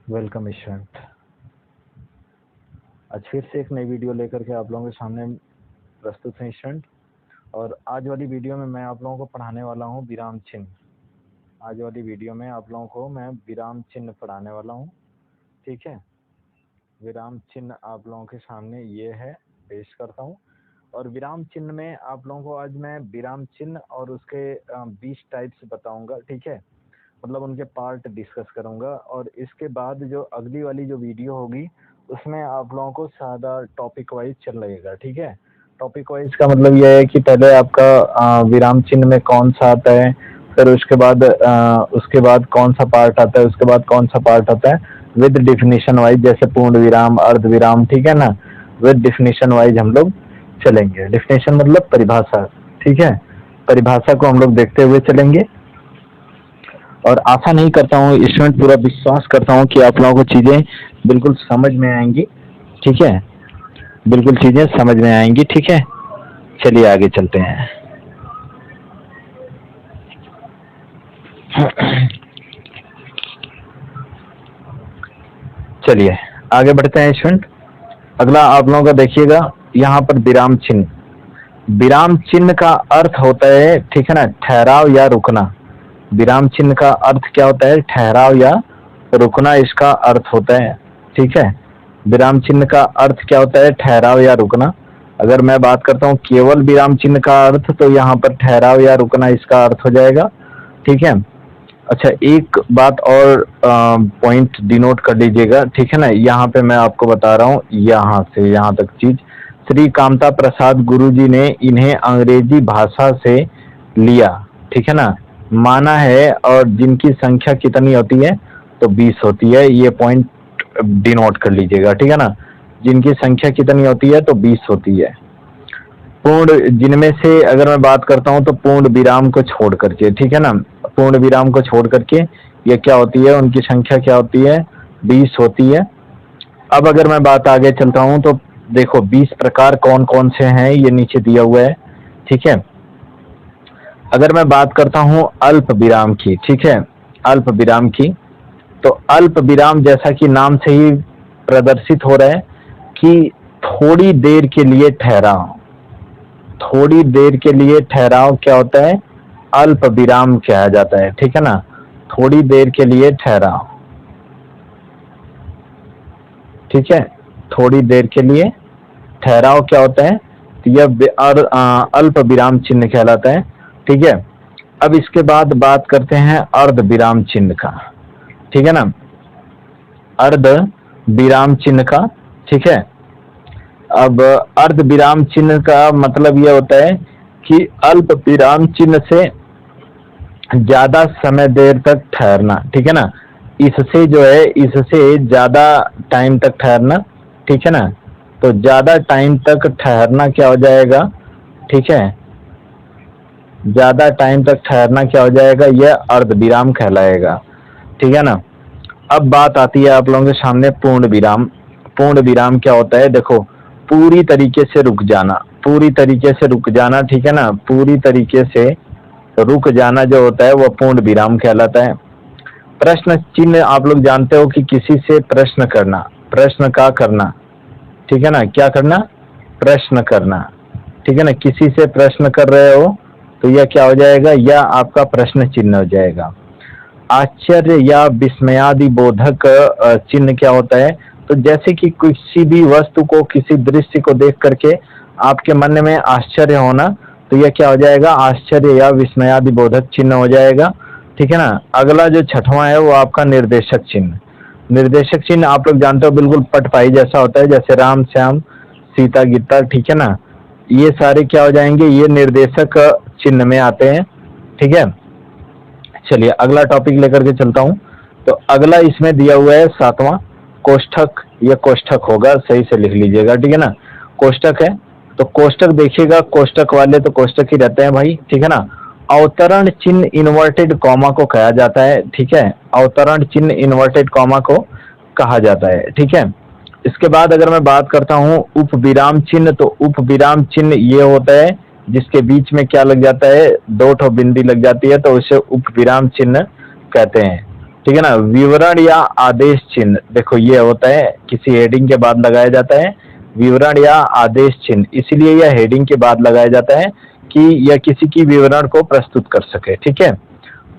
Welcome student. आज फिर से एक नई वीडियो लेकर के आप लोगों के सामने प्रस्तुत हैं स्टूडेंट। और आज वाली वीडियो में मैं आप लोगों को पढ़ाने वाला हूं विराम चिन्ह। आज वाली वीडियो में आप लोगों को मैं विराम चिन्ह पढ़ाने वाला हूं। ठीक है, विराम चिन्ह आप लोगों के सामने ये है, पेश करता हूं। और विराम चिन्ह में आप लोगों को आज मैं विराम चिन्ह और उसके 20 टाइप्स बताऊंगा। ठीक है, मतलब उनके पार्ट डिस्कस करूंगा। और इसके बाद जो अगली वाली जो वीडियो होगी उसमें आप लोगों को सादा टॉपिक वाइज चल रहेगा। ठीक है, टॉपिक वाइज का मतलब यह है कि पहले आपका विराम चिन्ह में कौन सा आता है, फिर उसके बाद कौन सा पार्ट आता है, उसके बाद कौन सा पार्ट आता है विद डिफिनेशन वाइज, जैसे पूर्ण विराम, अर्ध विराम। ठीक है ना, विद डिफिनेशन वाइज हम लोग चलेंगे। डिफिनेशन मतलब परिभाषा। ठीक है, परिभाषा को हम लोग देखते हुए चलेंगे। और आशा नहीं करता हूँ स्टूडेंट, पूरा विश्वास करता हूँ कि आप लोगों को चीजें बिल्कुल समझ में आएंगी। ठीक है, बिल्कुल चीजें समझ में आएंगी। ठीक है, चलिए आगे चलते हैं। चलिए आगे बढ़ते हैं स्टूडेंट। अगला आप लोगों का देखिएगा, यहाँ पर विराम चिन्ह। विराम चिन्ह का अर्थ होता है, ठीक है ना, ठहराव या रुकना। विराम चिन्ह का अर्थ क्या होता है? ठहराव या रुकना इसका अर्थ होता है। ठीक है, विराम चिन्ह का अर्थ क्या होता है? ठहराव या रुकना। अगर मैं बात करता हूँ केवल विराम चिन्ह का अर्थ, तो यहाँ पर ठहराव या रुकना इसका अर्थ हो जाएगा। ठीक है, अच्छा एक बात और पॉइंट डिनोट कर लीजिएगा। ठीक है ना, यहाँ पे मैं आपको बता रहा हूँ, यहाँ से यहाँ तक चीज, श्री कामता प्रसाद गुरुजी ने इन्हें अंग्रेजी भाषा से लिया। ठीक है ना, माना है, और जिनकी संख्या कितनी होती है? तो 20 होती है। ये पॉइंट डिनोट कर लीजिएगा। ठीक है ना, जिनकी संख्या कितनी होती है? तो 20 होती है। पूर्ण, जिनमें से अगर मैं बात करता हूं तो पूर्ण विराम को छोड़ करके, ठीक है ना, पूर्ण विराम को छोड़ करके ये क्या होती है? उनकी संख्या क्या होती है? 20 होती है। अब अगर मैं बात आगे चलता हूं तो देखो 20 प्रकार कौन कौन से हैं, ये नीचे दिया हुआ है। ठीक है, अगर मैं बात करता हूं अल्प विराम की, ठीक है, अल्प विराम की, तो अल्प विराम जैसा कि नाम से ही प्रदर्शित हो रहा है कि थोड़ी देर के लिए ठहराव। थोड़ी देर के लिए ठहराव क्या होता है? अल्प विराम कहा जाता है। ठीक है ना, थोड़ी देर के लिए ठहराव। ठीक है, थोड़ी देर के लिए ठहराव क्या होता है? तो यह अल्प विराम चिन्ह कहलाता है। ठीक है, अब इसके बाद बात करते हैं अर्ध विराम चिन्ह का। ठीक है ना, अर्ध विराम चिन्ह का। ठीक है, अब अर्ध विराम चिन्ह का मतलब यह होता है कि अल्प विराम चिन्ह से ज्यादा समय देर तक ठहरना। ठीक है ना, इससे जो है, इससे ज्यादा टाइम तक ठहरना। ठीक है ना, तो ज्यादा टाइम तक ठहरना क्या हो जाएगा? ठीक है, ज्यादा टाइम तक ठहरना क्या हो जाएगा? यह अर्ध विराम कहलाएगा। ठीक है ना, अब बात आती है आप लोगों के सामने पूर्ण विराम। पूर्ण विराम क्या होता है? देखो, पूरी तरीके से रुक जाना, पूरी तरीके से रुक जाना। ठीक है ना, पूरी तरीके से रुक जाना जो होता है वह पूर्ण विराम कहलाता है। प्रश्न चिन्ह आप लोग जानते हो कि किसी से प्रश्न करना, प्रश्न का करना। ठीक है ना, क्या करना? प्रश्न करना। ठीक है ना, किसी से प्रश्न कर रहे हो तो यह क्या हो जाएगा? यह आपका प्रश्न चिन्ह हो जाएगा। आश्चर्य या विस्मयादि बोधक चिन्ह क्या होता है? तो जैसे कि किसी भी वस्तु को, किसी दृश्य को देख करके आपके मन में आश्चर्य होना, तो यह क्या हो जाएगा? आश्चर्य या विस्मयादि बोधक चिन्ह हो जाएगा। ठीक है ना, अगला जो छठवां है वो आपका निर्देशक चिन्ह। निर्देशक चिन्ह आप लोग जानते हो, बिल्कुल पटपाई जैसा होता है, जैसे राम श्याम सीता गीता। ठीक है ना, ये सारे क्या हो जाएंगे? ये निर्देशक चिन्ह में आते हैं। ठीक है, चलिए अगला टॉपिक लेकर के चलता हूं। तो अगला इसमें दिया हुआ है 7वां कोष्ठक। यह कोष्ठक होगा, सही से लिख लीजिएगा। ठीक है ना, कोष्ठक है तो कोष्ठक देखिएगा, कोष्ठक वाले तो कोष्ठक ही रहते हैं भाई। ठीक है ना, अवतरण चिन्ह इन्वर्टेड कॉमा को कहा जाता है। ठीक है, अवतरण चिन्ह इन्वर्टेड कॉमा को कहा जाता है। ठीक है, इसके बाद अगर मैं बात करता हूँ उप विराम चिन्ह, तो उप विराम चिन्ह ये होता है जिसके बीच में क्या लग जाता है? 2 ठो बिंदी लग जाती है, तो उसे उप विराम चिन्ह कहते हैं। ठीक है ना। विवरण या आदेश चिन्ह, देखो ये होता है किसी हेडिंग के बाद लगाया जाता है विवरण या आदेश चिन्ह, इसलिए यह हेडिंग के बाद लगाया जाता है कि यह किसी की विवरण को प्रस्तुत कर सके। ठीक है।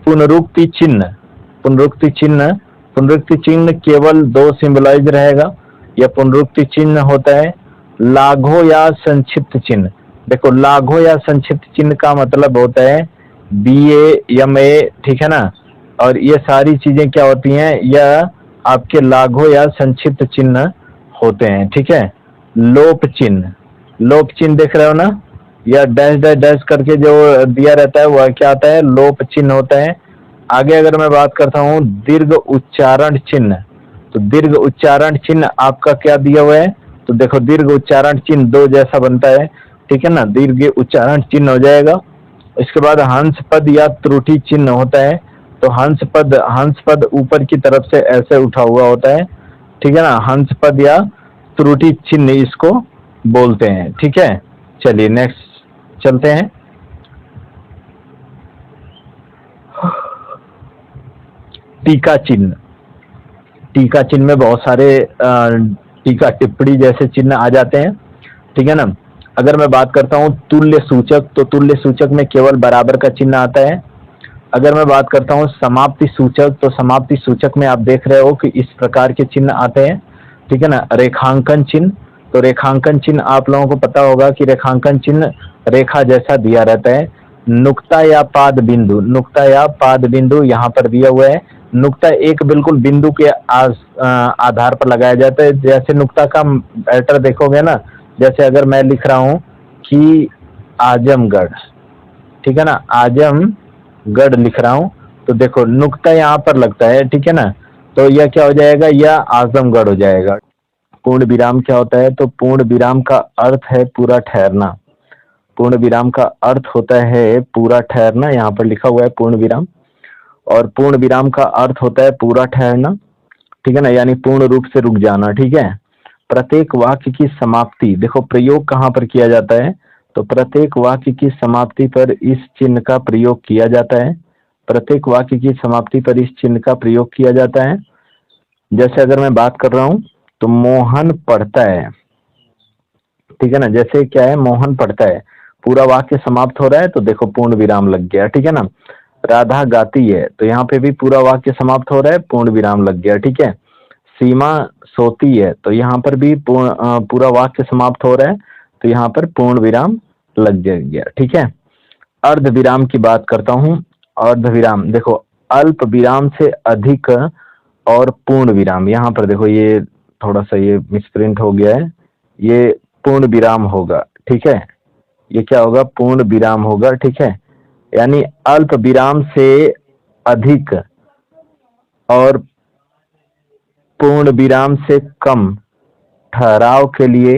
पुनरुक्ति चिन्ह, पुनरुक्ति चिन्ह, पुनरुक्ति चिन्ह केवल दो सिंबलाइज रहेगा। यह पुनरुक्ति चिन्ह होता है लाघव या संक्षिप्त चिन्ह। देखो लाघव या संक्षिप्त चिन्ह का मतलब होता है BA, MA, ठीक है ना। और ये सारी चीजें क्या होती हैं, यह आपके लाघव या संक्षिप्त चिन्ह होते हैं। ठीक है। लोप चिन्ह, लोप चिन्ह देख रहे हो ना, या डैश डैश डैश करके जो दिया रहता है वह क्या आता है, लोप चिन्ह होता है। आगे अगर मैं बात करता हूँ दीर्घ उच्चारण चिन्ह, तो दीर्घ उच्चारण चिन्ह आपका क्या दिया हुआ है, तो देखो दीर्घ उच्चारण चिन्ह दो जैसा बनता है। ठीक है ना, दीर्घ उच्चारण चिन्ह हो जाएगा। इसके बाद हंस पद या त्रुटि चिन्ह होता है, तो हंस पद ऊपर की तरफ से ऐसे उठा हुआ होता है। ठीक है ना, हंस पद या त्रुटि चिन्ह इसको बोलते हैं। ठीक है। चलिए नेक्स्ट चलते हैं। टीका चिन्ह, टीका चिन्ह में बहुत सारे टीका टिप्पणी जैसे चिन्ह आ जाते हैं। ठीक है ना। अगर मैं बात करता हूँ तुल्य सूचक, तो तुल्य सूचक में केवल बराबर का चिन्ह आता है। अगर मैं बात करता हूँ समाप्ति सूचक, तो समाप्ति सूचक में आप देख रहे हो कि इस प्रकार के चिन्ह आते हैं। ठीक है ना। रेखांकन चिन्ह, तो रेखांकन चिन्ह आप लोगों को पता होगा कि रेखांकन चिन्ह रेखा जैसा दिया रहता है। नुक्ता या पाद बिंदु, नुक्ता या पाद बिंदु यहाँ पर दिया हुआ है। नुक्ता एक बिल्कुल बिंदु के आधार पर लगाया जाता है। जैसे नुक्ता का पैटर्न देखोगे ना, जैसे अगर मैं लिख रहा हूँ कि आजमगढ़, ठीक है ना, आजमगढ़ लिख रहा हूँ, तो देखो नुक्ता यहाँ पर लगता है। ठीक है ना, तो यह क्या हो जाएगा, यह आजमगढ़ हो जाएगा। पूर्ण विराम क्या होता है, तो पूर्ण विराम का अर्थ है पूरा ठहरना। पूर्ण विराम का अर्थ होता है पूरा ठहरना, यहाँ पर लिखा हुआ है पूर्ण विराम। और पूर्ण विराम का अर्थ होता है पूरा ठहरना। ठीक है ना, यानी पूर्ण रूप से रुक जाना। ठीक है। प्रत्येक वाक्य की समाप्ति, देखो प्रयोग कहाँ पर किया जाता है, तो प्रत्येक वाक्य की समाप्ति पर इस चिन्ह का प्रयोग किया जाता है। प्रत्येक वाक्य की समाप्ति पर इस चिन्ह का प्रयोग किया जाता है। जैसे अगर मैं बात कर रहा हूँ तो मोहन पढ़ता है। ठीक है ना, जैसे क्या है, मोहन पढ़ता है, पूरा वाक्य समाप्त हो रहा है तो देखो पूर्ण विराम लग गया। ठीक है ना। राधा गाती है, तो यहाँ पे भी पूरा वाक्य समाप्त हो रहा है, पूर्ण विराम लग गया। ठीक है। सीमा सोती है, तो यहाँ पर भी पूरा वाक्य समाप्त हो रहा है, तो यहाँ पर पूर्ण विराम लग गया। ठीक है। अर्ध विराम की बात करता हूँ। अर्ध विराम देखो अल्प विराम से अधिक और पूर्ण विराम, यहाँ पर देखो ये थोड़ा सा ये मिसप्रिंट हो गया है, ये पूर्ण विराम होगा। ठीक है, ये क्या होगा, पूर्ण विराम होगा। ठीक है, यानी अल्प विराम से अधिक और पूर्ण विराम से कम ठहराव के लिए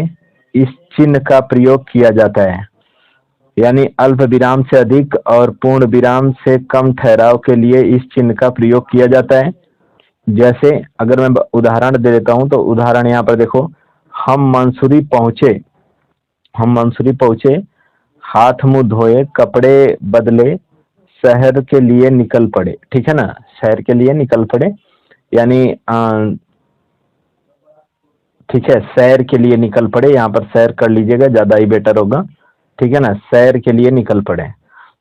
इस चिन्ह का प्रयोग किया जाता है। यानी अल्प विराम से अधिक और पूर्ण विराम से कम ठहराव के लिए इस चिन्ह का प्रयोग किया जाता है। जैसे अगर मैं उदाहरण दे देता हूं, तो उदाहरण यहाँ पर देखो, हम मंसूरी पहुंचे, हम मंसूरी पहुंचे, हाथ मुंह धोए, कपड़े बदले, शहर के लिए निकल पड़े। ठीक है ना, शहर के लिए निकल पड़े, यानी ठीक है, सैर के लिए निकल पड़े, यहाँ पर सैर कर लीजिएगा, ज्यादा ही बेटर होगा। ठीक है ना, सैर के लिए निकल पड़े।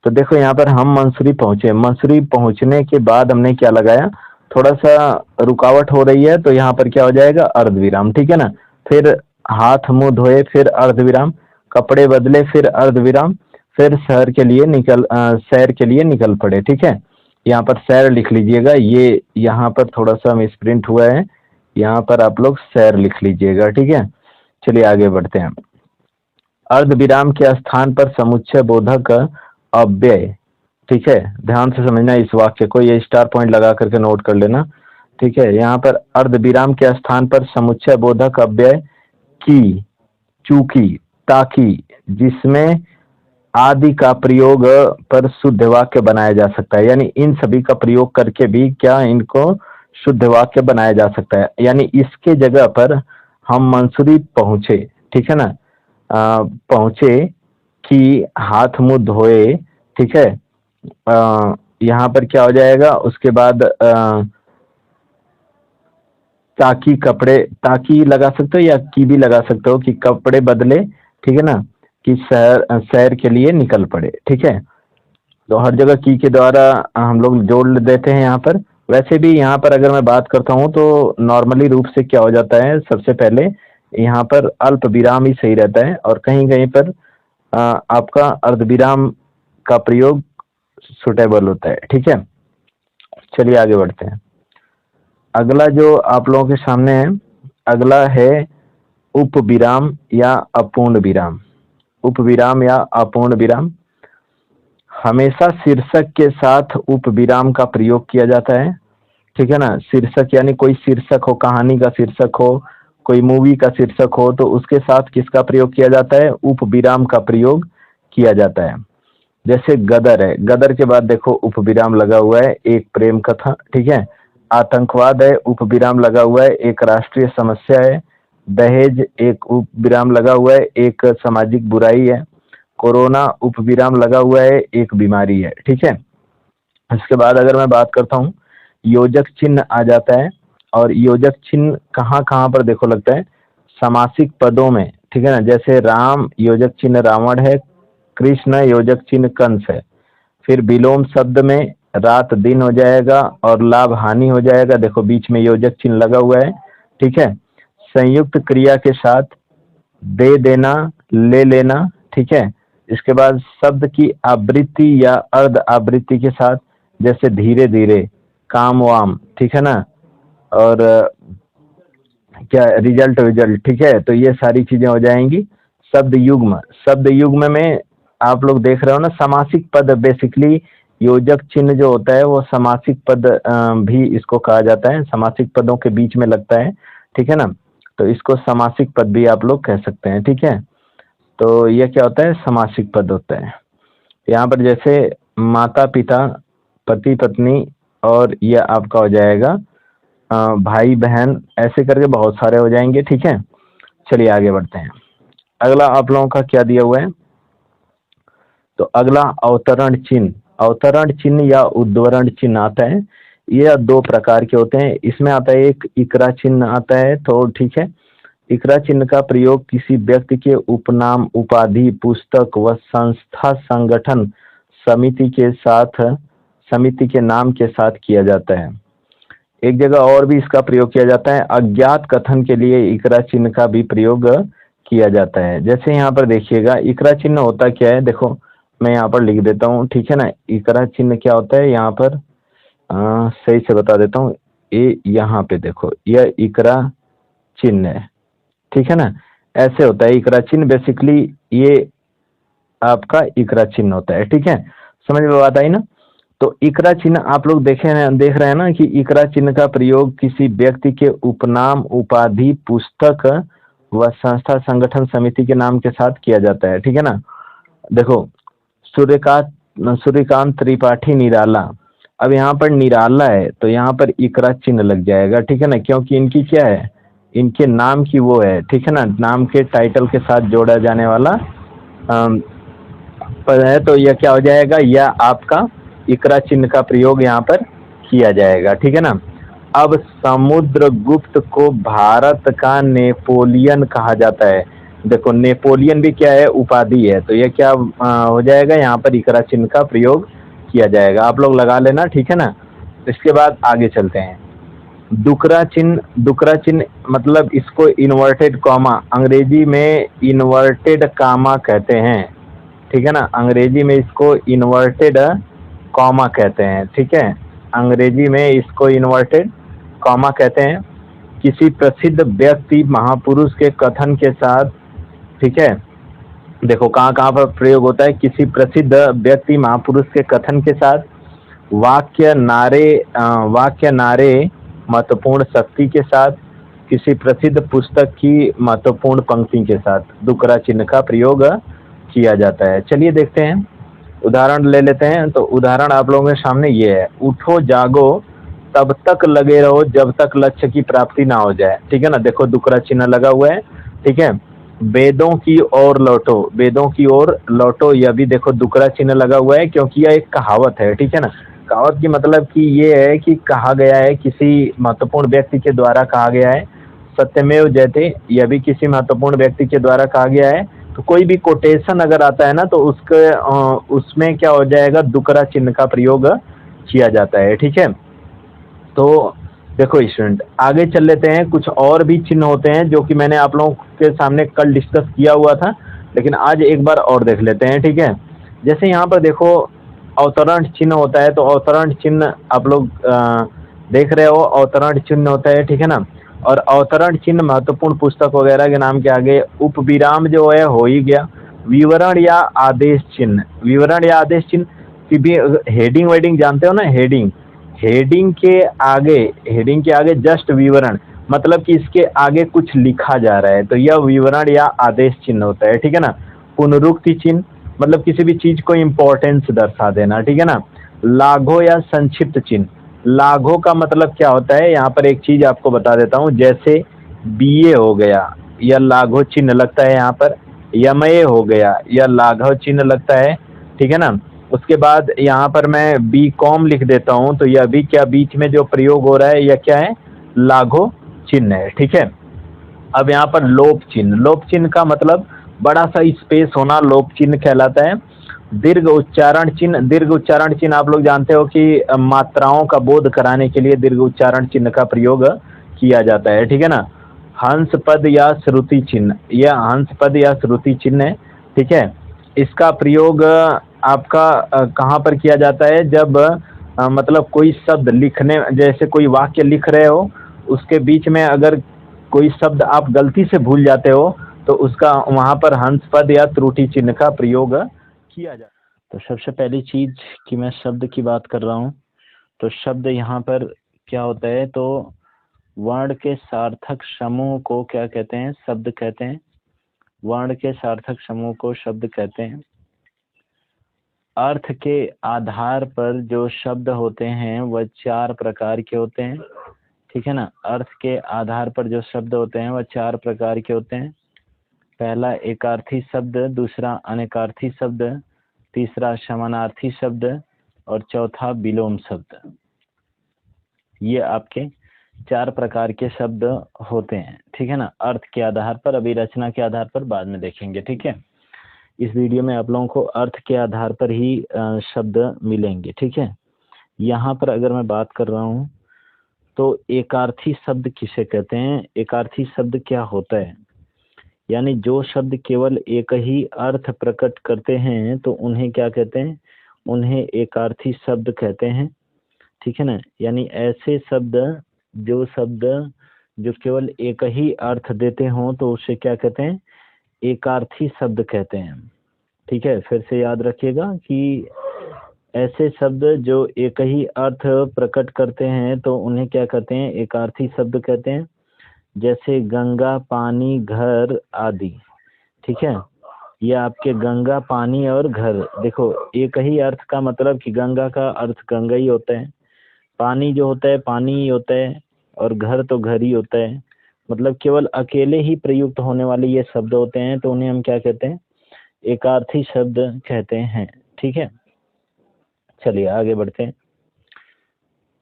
तो देखो यहाँ पर हम मंसूरी पहुंचे, मंसूरी पहुंचने के बाद हमने क्या लगाया, थोड़ा सा रुकावट हो रही है, तो यहाँ पर क्या हो जाएगा, अर्ध विराम। ठीक है ना। फिर हाथ मुंह धोए, फिर अर्ध विराम, कपड़े बदले, फिर अर्ध विराम, फिर शहर के लिए सैर के लिए निकल पड़े। ठीक है, यहाँ पर सैर लिख लीजिएगा, ये यहाँ पर थोड़ा सा मिसप्रिंट हुआ है, यहाँ पर आप लोग सैर लिख लीजिएगा। ठीक है, चलिए आगे बढ़ते हैं। अर्ध विराम के स्थान पर समुच्चय बोधक अव्यय। ठीक है, ध्यान से समझना इस वाक्य को, ये स्टार पॉइंट लगा करके नोट कर लेना। ठीक है, यहाँ पर अर्ध विराम के स्थान पर समुच्चय बोधक अव्यय की, चूंकि, ताकि, जिसमें आदि का प्रयोग पर शुद्ध वाक्य बनाया जा सकता है। यानी इन सभी का प्रयोग करके भी क्या इनको शुद्ध वाक्य बनाया जा सकता है। यानी इसके जगह पर हम मंसूरी पहुंचे, ठीक है ना, पहुंचे कि हाथ मुंह धोए। ठीक है, यहाँ पर क्या हो जाएगा, उसके बाद ताकि कपड़े, ताकि लगा सकते हो या की भी लगा सकते हो कि कपड़े बदले, ठीक है ना, कि सैर सैर के लिए निकल पड़े, ठीक है। तो हर जगह की के द्वारा हम लोग जोड़ देते हैं यहाँ पर। वैसे भी यहाँ पर अगर मैं बात करता हूँ तो नॉर्मली रूप से क्या हो जाता है, सबसे पहले यहाँ पर अल्प विराम ही सही रहता है, और कहीं कहीं पर आपका अर्धविराम का प्रयोग सुटेबल होता है, ठीक है। चलिए आगे बढ़ते हैं। अगला जो आप लोगों के सामने है, अगला है उप विराम या अपूर्ण विराम। उप विराम या अपूर्ण विराम, हमेशा शीर्षक के साथ उप विराम का प्रयोग किया जाता है, ठीक है ना। शीर्षक यानी कोई शीर्षक हो, कहानी का शीर्षक हो, कोई मूवी का शीर्षक हो, तो उसके साथ किसका प्रयोग किया जाता है, उप विराम का प्रयोग किया जाता है। जैसे गदर है, गदर के बाद देखो उप विराम लगा हुआ है, एक प्रेम कथा, ठीक है। आतंकवाद है, उप विराम लगा हुआ है, एक राष्ट्रीय समस्या है। दहेज, एक उप विराम लगा हुआ है, एक सामाजिक बुराई है। कोरोना, उप विराम लगा हुआ है, एक बीमारी है, ठीक है। इसके बाद अगर मैं बात करता हूँ, योजक चिन्ह आ जाता है, और योजक चिन्ह कहाँ कहाँ पर देखो लगता है, समासिक पदों में, ठीक है ना। जैसे राम योजक चिन्ह रावण है, कृष्ण योजक चिन्ह कंस है। फिर विलोम शब्द में रात दिन हो जाएगा और लाभ हानि हो जाएगा, देखो बीच में योजक चिन्ह लगा हुआ है, ठीक है। संयुक्त क्रिया के साथ दे देना, ले लेना, ठीक है। इसके बाद शब्द की आवृत्ति या अर्ध आवृत्ति के साथ, जैसे धीरे धीरे, काम वाम, ठीक है ना, और क्या रिजल्ट विजल्ट, ठीक है। तो ये सारी चीजें हो जाएंगी। शब्द युग्म, शब्द युग्म में आप लोग देख रहे हो ना, समासिक पद, बेसिकली योजक चिन्ह जो होता है वो समासिक पद भी इसको कहा जाता है, समासिक पदों के बीच में लगता है, ठीक है ना। तो इसको समासिक पद भी आप लोग कह सकते हैं, ठीक है। तो ये क्या होता है, समासिक पद होता है। यहाँ पर जैसे माता पिता, पति पत्नी, और ये आपका हो जाएगा भाई बहन, ऐसे करके बहुत सारे हो जाएंगे, ठीक है। चलिए आगे बढ़ते हैं। अगला आप लोगों का क्या दिया हुआ है, तो अगला अवतरण चिन्ह। अवतरण चिन्ह या उद्धरण चिन्ह आता है, ये दो प्रकार के होते हैं। इसमें आता है एक इकरा चिन्ह आता है, तो ठीक है। इकरा चिन्ह का प्रयोग किसी व्यक्ति के उपनाम, उपाधि, पुस्तक व संस्था, संगठन, समिति के साथ, समिति के नाम के साथ किया जाता है। एक जगह और भी इसका प्रयोग किया जाता है, अज्ञात कथन के लिए इकरा चिन्ह का भी प्रयोग किया जाता है। जैसे यहाँ पर देखिएगा, इकरा चिन्ह होता क्या है, देखो मैं यहाँ पर लिख देता हूँ, ठीक है ना। इकरा चिन्ह क्या होता है, यहाँ पर सही से बता देता हूँ। ये यहाँ पे देखो, यह इकरा चिन्ह है, ठीक है ना। ऐसे होता है इकरा चिन्ह, बेसिकली ये आपका इकरा चिन्ह होता है, ठीक है। समझ में बात आई ना। तो इकरा चिन्ह आप लोग देख रहे हैं ना कि इकरा चिन्ह का प्रयोग किसी व्यक्ति के उपनाम, उपाधि, पुस्तक व संस्था, संगठन, समिति के नाम के साथ किया जाता है, ठीक है ना। देखो सूर्यकांत त्रिपाठी निराला, अब यहाँ पर निराला है तो यहाँ पर इकरा चिन्ह लग जाएगा, ठीक है ना, क्योंकि इनकी क्या है, इनके नाम की वो है, ठीक है ना, नाम के टाइटल के साथ जोड़ा जाने वाला पद है। तो यह क्या हो जाएगा, यह आपका इकरा चिन्ह का प्रयोग यहाँ पर किया जाएगा, ठीक है ना। अब समुद्रगुप्त को भारत का नेपोलियन कहा जाता है। देखो नेपोलियन भी क्या है, उपाधि है, तो यह क्या हो जाएगा, यहाँ पर इकरा चिन्ह का प्रयोग किया जाएगा। आप लोग लगा लेना, ठीक है ना। इसके बाद आगे चलते हैं। डुकरा चिन्ह, डुकरा चिन्ह मतलब इसको इन्वर्टेड कॉमा, अंग्रेजी में इन्वर्टेड कामा कहते हैं, ठीक है ना। अंग्रेजी में इसको इन्वर्टेड कॉमा कहते हैं, ठीक है। अंग्रेजी में इसको इन्वर्टेड कॉमा कहते हैं। किसी प्रसिद्ध व्यक्ति, महापुरुष के कथन के साथ, ठीक है। देखो कहाँ कहाँ पर प्रयोग होता है, किसी प्रसिद्ध व्यक्ति, महापुरुष के कथन के साथ, वाक्य नारे महत्वपूर्ण शक्ति के साथ, किसी प्रसिद्ध पुस्तक की महत्वपूर्ण पंक्ति के साथ डुकरा चिन्ह का प्रयोग किया जाता है। चलिए देखते हैं, उदाहरण ले लेते हैं। तो उदाहरण आप लोगों के सामने ये है, उठो जागो तब तक लगे रहो जब तक लक्ष्य की प्राप्ति ना हो जाए, ठीक है ना। देखो डुकरा चिन्ह लगा हुआ है, ठीक है। वेदों की ओर लौटो, वेदों की ओर लौटो, यह भी देखो डुकरा चिन्ह लगा हुआ है, क्योंकि यह एक कहावत है, ठीक है ना। कहावत की मतलब कि ये है कि कहा गया है, किसी महत्वपूर्ण व्यक्ति के द्वारा कहा गया है, सत्यमेव जयते, यह भी किसी महत्वपूर्ण व्यक्ति के द्वारा कहा गया है। तो कोई भी कोटेशन अगर आता है ना तो उसके उसमें क्या हो जाएगा, दुकरा चिन्ह का प्रयोग किया जाता है। ठीक है, तो देखो स्टूडेंट आगे चल लेते हैं। कुछ और भी चिन्ह होते हैं जो कि मैंने आप लोगों के सामने कल डिस्कस किया हुआ था, लेकिन आज एक बार और देख लेते हैं। ठीक है, जैसे यहाँ पर देखो अवतरण चिन्ह होता है, तो अवतरण चिन्ह आप लोग देख रहे हो, अवतरण चिन्ह होता है। ठीक है ना, और अवतरण चिन्ह महत्वपूर्ण पुस्तक वगैरह के नाम के आगे उपविराम जो है हो ही गया। विवरण या आदेश चिन्ह, विवरण या आदेश चिन्ह की भी हेडिंग वेडिंग जानते हो ना, हेडिंग, हेडिंग के आगे जस्ट विवरण, मतलब कि इसके आगे कुछ लिखा जा रहा है, तो यह विवरण या आदेश चिन्ह होता है। ठीक है ना, पुनरुक्ति चिन्ह, मतलब किसी भी चीज को इम्पोर्टेंस दर्शा देना। ठीक है ना, लाघो या संक्षिप्त चिन्ह, लाघो का मतलब क्या होता है, यहाँ पर एक चीज आपको बता देता हूँ, जैसे बीए हो गया, यह लाघो चिन्ह लगता है। यहाँ पर यमए हो गया, यह लाघव चिन्ह लगता है। ठीक है ना, उसके बाद यहाँ पर मैं बी कॉम लिख देता हूँ, तो यह भी क्या बीच में जो प्रयोग हो रहा है यह क्या है, लाघो चिन्ह है। ठीक है, अब यहाँ पर लोप चिन्ह, लोप चिन्ह का मतलब बड़ा सा स्पेस होना लोप चिन्ह कहलाता है। दीर्घ उच्चारण चिन्ह, दीर्घ उच्चारण चिन्ह आप लोग जानते हो कि मात्राओं का बोध कराने के लिए दीर्घ उच्चारण चिन्ह का प्रयोग किया जाता है। ठीक है ना, हंस पद या श्रुति चिन्ह, यह हंस पद या श्रुति चिन्ह है। ठीक है, इसका प्रयोग आपका कहाँ पर किया जाता है, जब मतलब कोई शब्द लिखने, जैसे कोई वाक्य लिख रहे हो, उसके बीच में अगर कोई शब्द आप गलती से भूल जाते हो तो उसका वहाँ पर हंस पद या त्रुटि चिन्ह का प्रयोग किया जाता है। तो सबसे पहली चीज कि मैं शब्द की बात कर रहा हूँ, तो शब्द यहाँ पर क्या होता है, तो वर्ण के सार्थक समूह को क्या कहते हैं, शब्द कहते हैं। वर्ण के सार्थक समूह को शब्द कहते हैं। अर्थ के आधार पर जो शब्द होते हैं वह 4 प्रकार के होते हैं। ठीक है ना, अर्थ के आधार पर जो शब्द होते हैं वह 4 प्रकार के होते हैं। पहला एकार्थी शब्द, दूसरा अनेकार्थी शब्द, तीसरा समानार्थी शब्द और चौथा विलोम शब्द। ये आपके 4 प्रकार के शब्द होते हैं। ठीक है ना, अर्थ के आधार पर, अभी रचना के आधार पर बाद में देखेंगे। ठीक है, इस वीडियो में आप लोगों को अर्थ के आधार पर ही शब्द मिलेंगे। ठीक है, यहाँ पर अगर मैं बात कर रहा हूँ तो एकार्थी शब्द किसे कहते हैं, एकार्थी शब्द क्या होता है, यानी जो शब्द केवल एक ही अर्थ प्रकट करते हैं तो उन्हें क्या कहते हैं, उन्हें एकार्थी शब्द कहते हैं। ठीक है ना, यानी ऐसे शब्द जो केवल एक ही अर्थ देते हों तो उसे क्या कहते हैं, एकार्थी शब्द कहते हैं। ठीक है, फिर से याद रखिएगा कि ऐसे शब्द जो एक ही अर्थ प्रकट करते हैं तो उन्हें क्या कहते हैं, एकार्थी शब्द कहते हैं। जैसे गंगा, पानी, घर आदि। ठीक है, ये आपके गंगा, पानी और घर, देखो एक ही अर्थ का मतलब कि गंगा का अर्थ गंगा ही होता है, पानी जो होता है पानी ही होता है, और घर तो घर ही होता है। मतलब केवल अकेले ही प्रयुक्त होने वाले ये शब्द होते हैं, तो उन्हें हम क्या कहते हैं, एकार्थी शब्द कहते हैं। ठीक है, चलिए आगे बढ़ते हैं।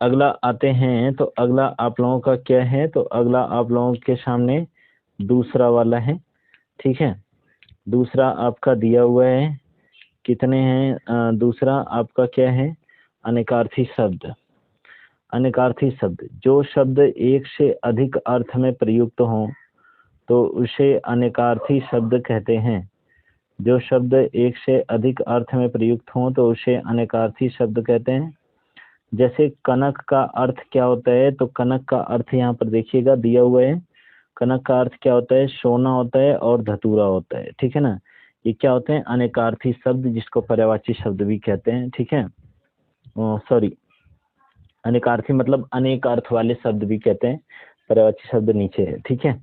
अगला आते हैं, तो अगला आप लोगों का क्या है, तो अगला आप लोगों के सामने दूसरा वाला है। ठीक है, दूसरा आपका दिया हुआ है, कितने हैं, दूसरा आपका क्या है, अनेकार्थी शब्द। अनेकार्थी शब्द, जो शब्द एक से अधिक अर्थ में प्रयुक्त हो तो उसे अनेकार्थी शब्द कहते हैं। जो शब्द एक से अधिक अर्थ में प्रयुक्त हो तो उसे अनेकार्थी शब्द कहते हैं। जैसे कनक का अर्थ क्या होता है, तो कनक का अर्थ यहाँ पर देखिएगा दिया हुआ है। कनक का अर्थ क्या होता है, सोना होता है और धतूरा होता है। ठीक है ना, ये क्या होते हैं, अनेकार्थी शब्द, जिसको पर्यायवाची शब्द भी कहते हैं। ठीक है, सॉरी, अनेकार्थी मतलब अनेक अर्थ वाले शब्द भी कहते हैं, पर्यायवाची शब्द नीचे है। ठीक है,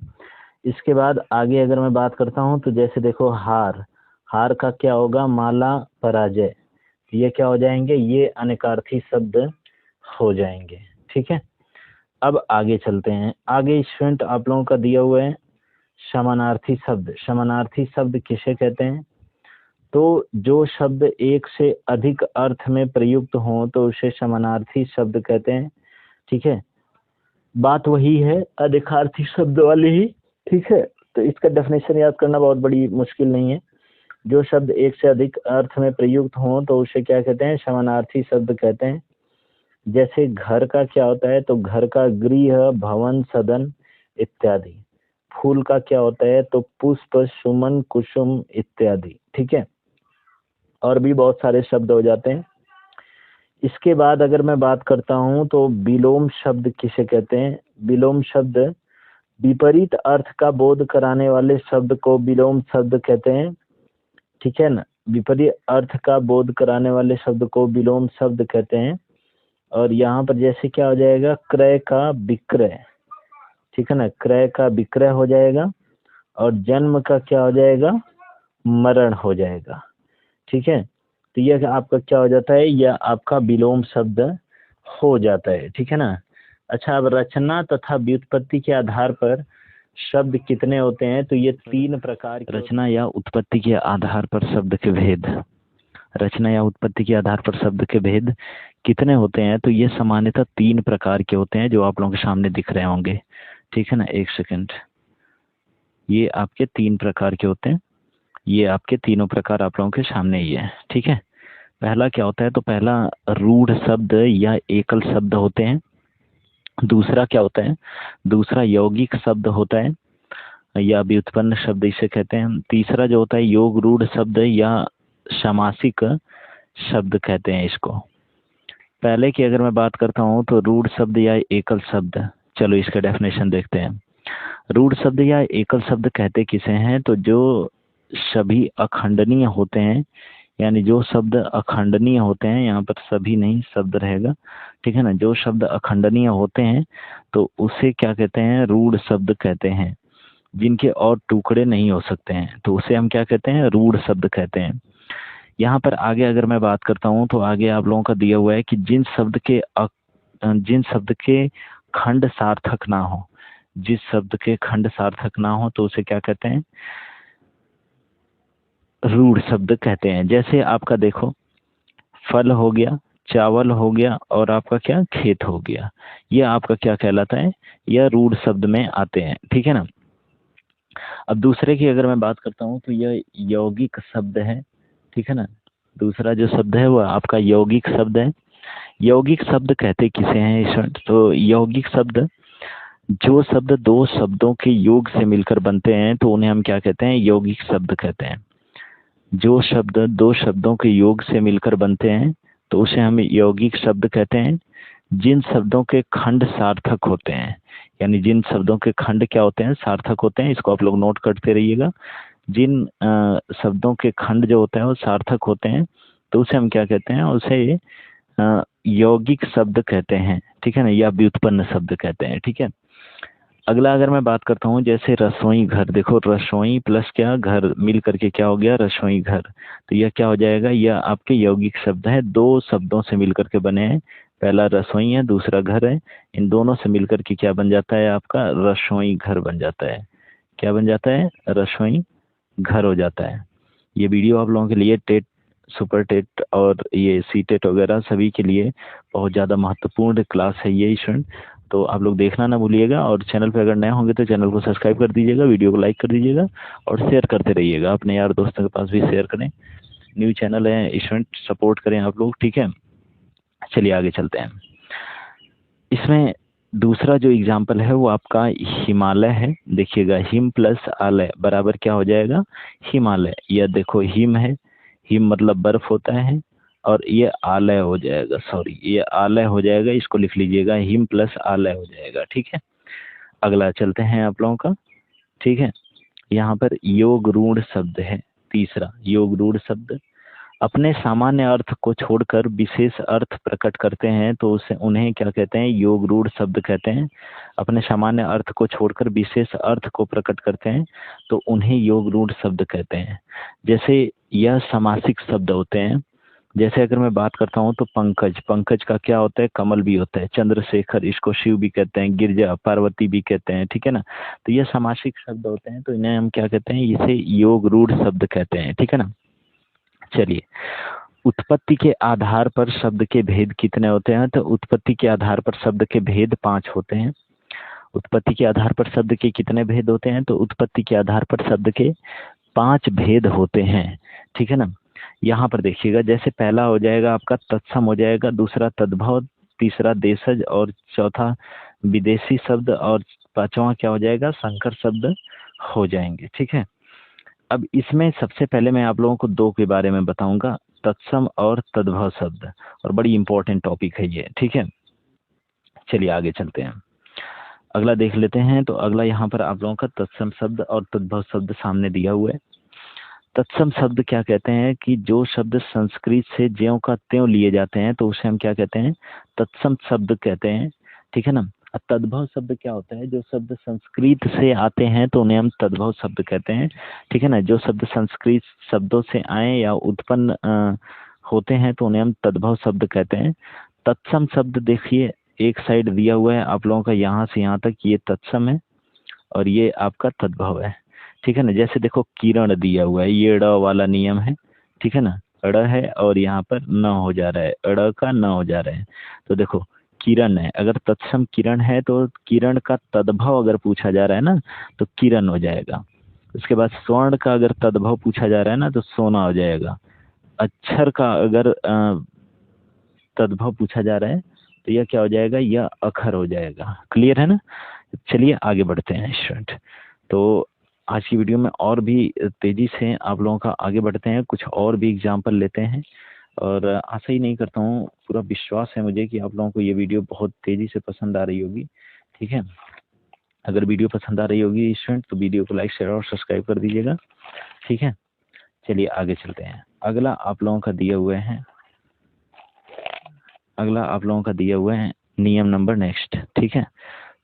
इसके बाद आगे अगर मैं बात करता हूँ तो जैसे देखो हार, हार का क्या होगा, माला, पराजय, ये क्या हो जाएंगे, ये अनेकार्थी शब्द हो जाएंगे। ठीक है, अब आगे चलते हैं। आगे स्टूडेंट आप लोगों का दिया हुआ है समानार्थी शब्द। समानार्थी शब्द किसे कहते हैं, तो जो शब्द एक से अधिक अर्थ में प्रयुक्त हो तो उसे समानार्थी शब्द कहते हैं। ठीक है, बात वही है, अधिकार्थी शब्द वाली ही। ठीक है, तो इसका डेफिनेशन याद करना बहुत बड़ी मुश्किल नहीं है। जो शब्द एक से अधिक अर्थ में प्रयुक्त हो तो उसे क्या कहते हैं, समानार्थी शब्द कहते हैं। जैसे घर का क्या होता है, तो घर का गृह, भवन, सदन इत्यादि। फूल का क्या होता है, तो पुष्प, सुमन, कुसुम इत्यादि। ठीक है, और भी बहुत सारे शब्द हो जाते हैं। इसके बाद अगर मैं बात करता हूं तो विलोम शब्द किसे कहते हैं। विलोम शब्द विपरीत अर्थ का बोध कराने वाले शब्द को विलोम शब्द कहते हैं। ठीक है ना, विपरीत अर्थ का बोध कराने वाले शब्द को विलोम शब्द कहते हैं। और यहाँ पर जैसे क्या हो जाएगा, क्रय का विक्रय। ठीक है ना, क्रय का विक्रय हो जाएगा। और जन्म का क्या हो जाएगा, मरण हो जाएगा। ठीक है, तो यह आपका क्या हो जाता है, यह आपका विलोम शब्द हो जाता है। ठीक है ना। अच्छा, अब रचना तथा व्युत्पत्ति के आधार पर शब्द कितने होते हैं, तो ये 3 प्रकार के। रचना या उत्पत्ति के आधार पर शब्द के भेद, रचना या उत्पत्ति के आधार पर शब्द के भेद कितने होते हैं, तो ये सामान्यतः 3 प्रकार के होते हैं जो आप लोगों के सामने दिख रहे होंगे। ठीक है ना, एक सेकंड, ये आपके 3 प्रकार के होते हैं। ये आपके तीनों प्रकार आप लोगों के सामने ही है। ठीक है, पहला क्या होता है, तो पहला रूढ़ शब्द या एकल शब्द होते हैं। दूसरा क्या होता है, दूसरा यौगिक शब्द होता है या व्युत्पन्न शब्द इसे कहते हैं। तीसरा जो होता है योग रूढ़ शब्द या समासिक शब्द कहते हैं इसको। पहले की अगर मैं बात करता हूँ तो रूढ़ शब्द या एकल शब्द, चलो इसका डेफिनेशन देखते हैं। रूढ़ शब्द या एकल शब्द कहते किसे हैं, तो जो सभी अखंडनीय होते हैं, यानी जो शब्द अखंडनीय होते हैं, यहाँ पर सभी नहीं शब्द रहेगा। ठीक है ना, जो शब्द अखंडनीय होते हैं तो उसे क्या कहते हैं, रूढ़ शब्द कहते हैं। जिनके और टुकड़े नहीं हो सकते हैं तो उसे हम क्या कहते हैं, रूढ़ शब्द कहते हैं। यहाँ पर आगे अगर मैं बात करता हूँ तो आगे आप लोगों का दिया हुआ है कि जिन शब्द के खंड सार्थक ना हो, जिस शब्द के खंड सार्थक ना हो तो उसे क्या कहते हैं, रूढ़ शब्द कहते हैं। जैसे आपका देखो, फल हो गया, चावल हो गया और आपका क्या, खेत हो गया, ये आपका क्या कहलाता है, यह रूढ़ शब्द में आते हैं। ठीक है ना। अब दूसरे की अगर मैं बात करता हूँ तो यह यौगिक शब्द है। ठीक है ना, दूसरा जो शब्द है वो आपका यौगिक शब्द है। यौगिक शब्द कहते किसे हैं ईश्वर, तो यौगिक शब्द, जो शब्द 2 शब्दों के योग से मिलकर बनते हैं तो उन्हें हम क्या कहते हैं, यौगिक शब्द कहते हैं। जो शब्द 2 शब्दों के योग से मिलकर बनते हैं तो उसे हम यौगिक शब्द कहते हैं। जिन शब्दों के खंड सार्थक होते हैं, यानी जिन शब्दों के खंड क्या होते हैं, सार्थक होते हैं, इसको आप लोग नोट करते रहिएगा। जिन शब्दों के खंड जो होते हैं वो सार्थक होते हैं तो उसे हम क्या कहते हैं, उसे यौगिक शब्द कहते हैं। ठीक है ना, या व्युत्पन्न शब्द कहते हैं। ठीक है, अगला अगर मैं बात करता हूँ, जैसे रसोई घर, देखो रसोई प्लस क्या, घर मिल करके क्या हो गया, रसोई घर। तो यह क्या हो जाएगा, यह आपके यौगिक शब्द है, 2 शब्दों से मिलकर के बने हैं। पहला रसोई है, दूसरा घर है, इन दोनों से मिलकर के क्या बन जाता है, आपका रसोई घर बन जाता है। क्या बन जाता है, रसोई घर हो जाता है। ये वीडियो आप लोगों के लिए टेट, सुपर टेट और ये सी टेट वगैरह सभी के लिए बहुत ज़्यादा महत्वपूर्ण क्लास है ये स्टूडेंट, तो आप लोग देखना ना भूलिएगा। और चैनल पे अगर नए होंगे तो चैनल को सब्सक्राइब कर दीजिएगा, वीडियो को लाइक कर दीजिएगा और शेयर करते रहिएगा, अपने यार दोस्तों के पास भी शेयर करें। न्यू चैनल है स्टूडेंट, सपोर्ट करें आप लोग। ठीक है, चलिए आगे चलते हैं। इसमें दूसरा जो एग्जाम्पल है वो आपका हिमालय है। देखिएगा, हिम प्लस आलय बराबर क्या हो जाएगा, हिमालय। यह देखो हिम है, हिम मतलब बर्फ होता है, और ये आलय हो जाएगा, सॉरी ये आलय हो जाएगा, इसको लिख लीजिएगा, हिम प्लस आलय हो जाएगा। ठीक है, अगला चलते हैं आप लोगों का। ठीक है, यहाँ पर योग रूढ़ शब्द है। तीसरा योग रूढ़ शब्द अपने सामान्य अर्थ को छोड़कर विशेष अर्थ प्रकट करते हैं तो उसे उन्हें क्या कहते हैं, योग रूढ़ शब्द कहते हैं। अपने सामान्य अर्थ को छोड़कर विशेष अर्थ को प्रकट करते हैं तो उन्हें योग रूढ़ शब्द कहते हैं। जैसे यह समासिक शब्द होते हैं। जैसे अगर मैं बात करता हूँ तो पंकज, पंकज का क्या होता है, कमल भी होता है। चंद्रशेखर, इसको शिव भी कहते हैं। गिरजा, पार्वती भी कहते हैं। ठीक है ना, तो ये समासिक शब्द होते हैं तो इन्हें हम क्या कहते हैं, इसे योग रूढ़ शब्द कहते हैं। ठीक है ना। चलिए, उत्पत्ति के आधार पर शब्द के भेद कितने होते हैं? तो उत्पत्ति के आधार पर शब्द के भेद 5 होते हैं। उत्पत्ति के आधार पर शब्द के कितने भेद होते हैं? तो उत्पत्ति के आधार पर शब्द के 5 भेद होते हैं, ठीक है ना। यहाँ पर देखिएगा, जैसे पहला हो जाएगा आपका तत्सम हो जाएगा, दूसरा तद्भव, तीसरा देशज, और चौथा विदेशी शब्द, और पांचवा क्या हो जाएगा? संकर शब्द हो जाएंगे, ठीक है। अब इसमें सबसे पहले मैं आप लोगों को 2 के बारे में बताऊंगा, तत्सम और तद्भव शब्द, और बड़ी इंपॉर्टेंट टॉपिक है ये, ठीक है। चलिए आगे चलते हैं, अगला देख लेते हैं। तो अगला यहाँ पर आप लोगों का तत्सम शब्द और तद्भव शब्द सामने दिया हुआ है। तत्सम शब्द क्या कहते हैं कि जो शब्द संस्कृत से ज्यों का त्यों लिए जाते हैं तो उसे हम क्या कहते हैं? तत्सम शब्द कहते हैं, ठीक है ना। तद्भव शब्द क्या होता है? जो शब्द संस्कृत से आते हैं तो उन्हें हम तद्भव शब्द कहते हैं, ठीक है ना। जो शब्द संस्कृत शब्दों से आए या उत्पन्न होते हैं तो उन्हें हम तद्भव शब्द कहते हैं। तत्सम शब्द देखिए, एक साइड दिया हुआ है आप लोगों का, यहाँ से यहाँ तक ये तत्सम है और ये आपका तद्भव है, ठीक है ना। जैसे देखो किरण दिया हुआ है, ये ड़ वाला नियम है, ठीक है ना। अड़ है और यहाँ पर न हो जा रहा है, अड़ का न हो जा रहा है। तो देखो किरण है, अगर तत्सम किरण है तो किरण का तद्भव अगर पूछा जा रहा है ना तो किरण हो जाएगा। उसके बाद स्वर्ण का अगर तद्भव पूछा जा रहा है ना तो सोना हो जाएगा। अक्षर का अगर तद्भव पूछा जा रहा है तो यह क्या हो जाएगा? यह अखर हो जाएगा। क्लियर है ना। चलिए आगे बढ़ते हैं स्टूडेंट। तो आज की वीडियो में और भी तेजी से आप लोगों का आगे बढ़ते हैं, कुछ और भी एग्जाम्पल लेते हैं, और आशा ही नहीं करता हूँ, पूरा विश्वास है मुझे कि आप लोगों को ये वीडियो बहुत तेजी से पसंद आ रही होगी, ठीक है। अगर वीडियो पसंद आ रही होगी स्टूडेंट तो वीडियो को लाइक, शेयर और सब्सक्राइब कर दीजिएगा, ठीक है। चलिए आगे चलते हैं। अगला आप लोगों का दिए हुए हैं, अगला आप लोगों का दिए हुए हैं नियम नंबर नेक्स्ट, ठीक है।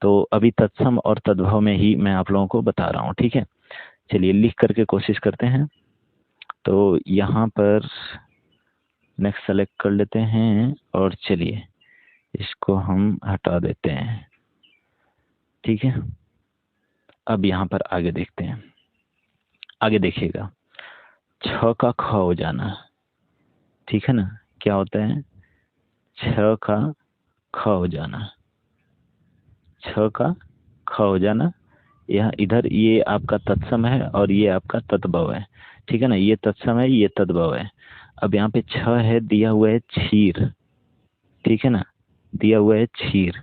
तो अभी तत्सम और तद्भव में ही मैं आप लोगों को बता रहा हूँ, ठीक है। चलिए लिख करके कोशिश करते हैं। तो यहाँ पर नेक्स्ट सेलेक्ट कर लेते हैं और चलिए इसको हम हटा देते हैं, ठीक है। अब यहाँ पर आगे देखते हैं। आगे देखिएगा, छ का ख हो जाना, ठीक है ना। क्या होता है? छ का ख हो जाना, छ का ख हो जाना। यह इधर ये आपका तत्सम है और ये आपका तद्भव है, ठीक है ना। ये तत्सम है, ये तद्भव है। अब यहाँ पे छ है, दिया हुआ है क्षीर, ठीक है ना, दिया हुआ है क्षीर।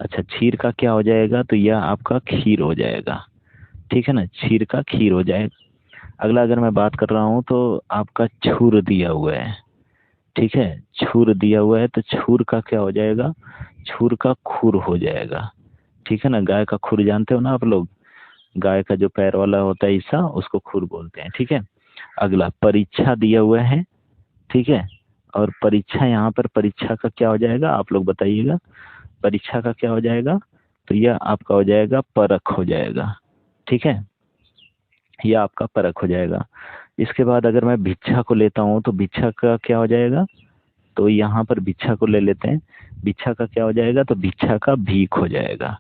अच्छा, क्षीर का क्या हो जाएगा? तो यह आपका खीर हो जाएगा, ठीक है ना। क्षीर का खीर हो जाएगा। अगला अगर मैं बात कर रहा हूँ तो आपका छूर दिया हुआ है, ठीक है। छूर दिया हुआ है तो छूर का क्या हो जाएगा? छूर का खुर हो जाएगा, ठीक है ना। गाय का खुर जानते हो ना आप लोग, गाय का जो पैर वाला होता है हिस्सा, उसको खुर बोलते हैं, ठीक है। अगला परीक्षा दिया हुआ है, ठीक है। और परीक्षा, यहाँ पर परीक्षा का क्या हो जाएगा? आप लोग बताइएगा, परीक्षा का क्या हो जाएगा? तो यह आपका हो जाएगा परख हो जाएगा, ठीक है। यह आपका परख हो जाएगा। इसके बाद अगर मैं भिक्षा को लेता हूँ तो भिक्षा का क्या हो जाएगा? तो यहाँ पर भिक्षा को ले लेते हैं, भिक्षा का क्या हो जाएगा? तो भिक्षा का भीख हो जाएगा,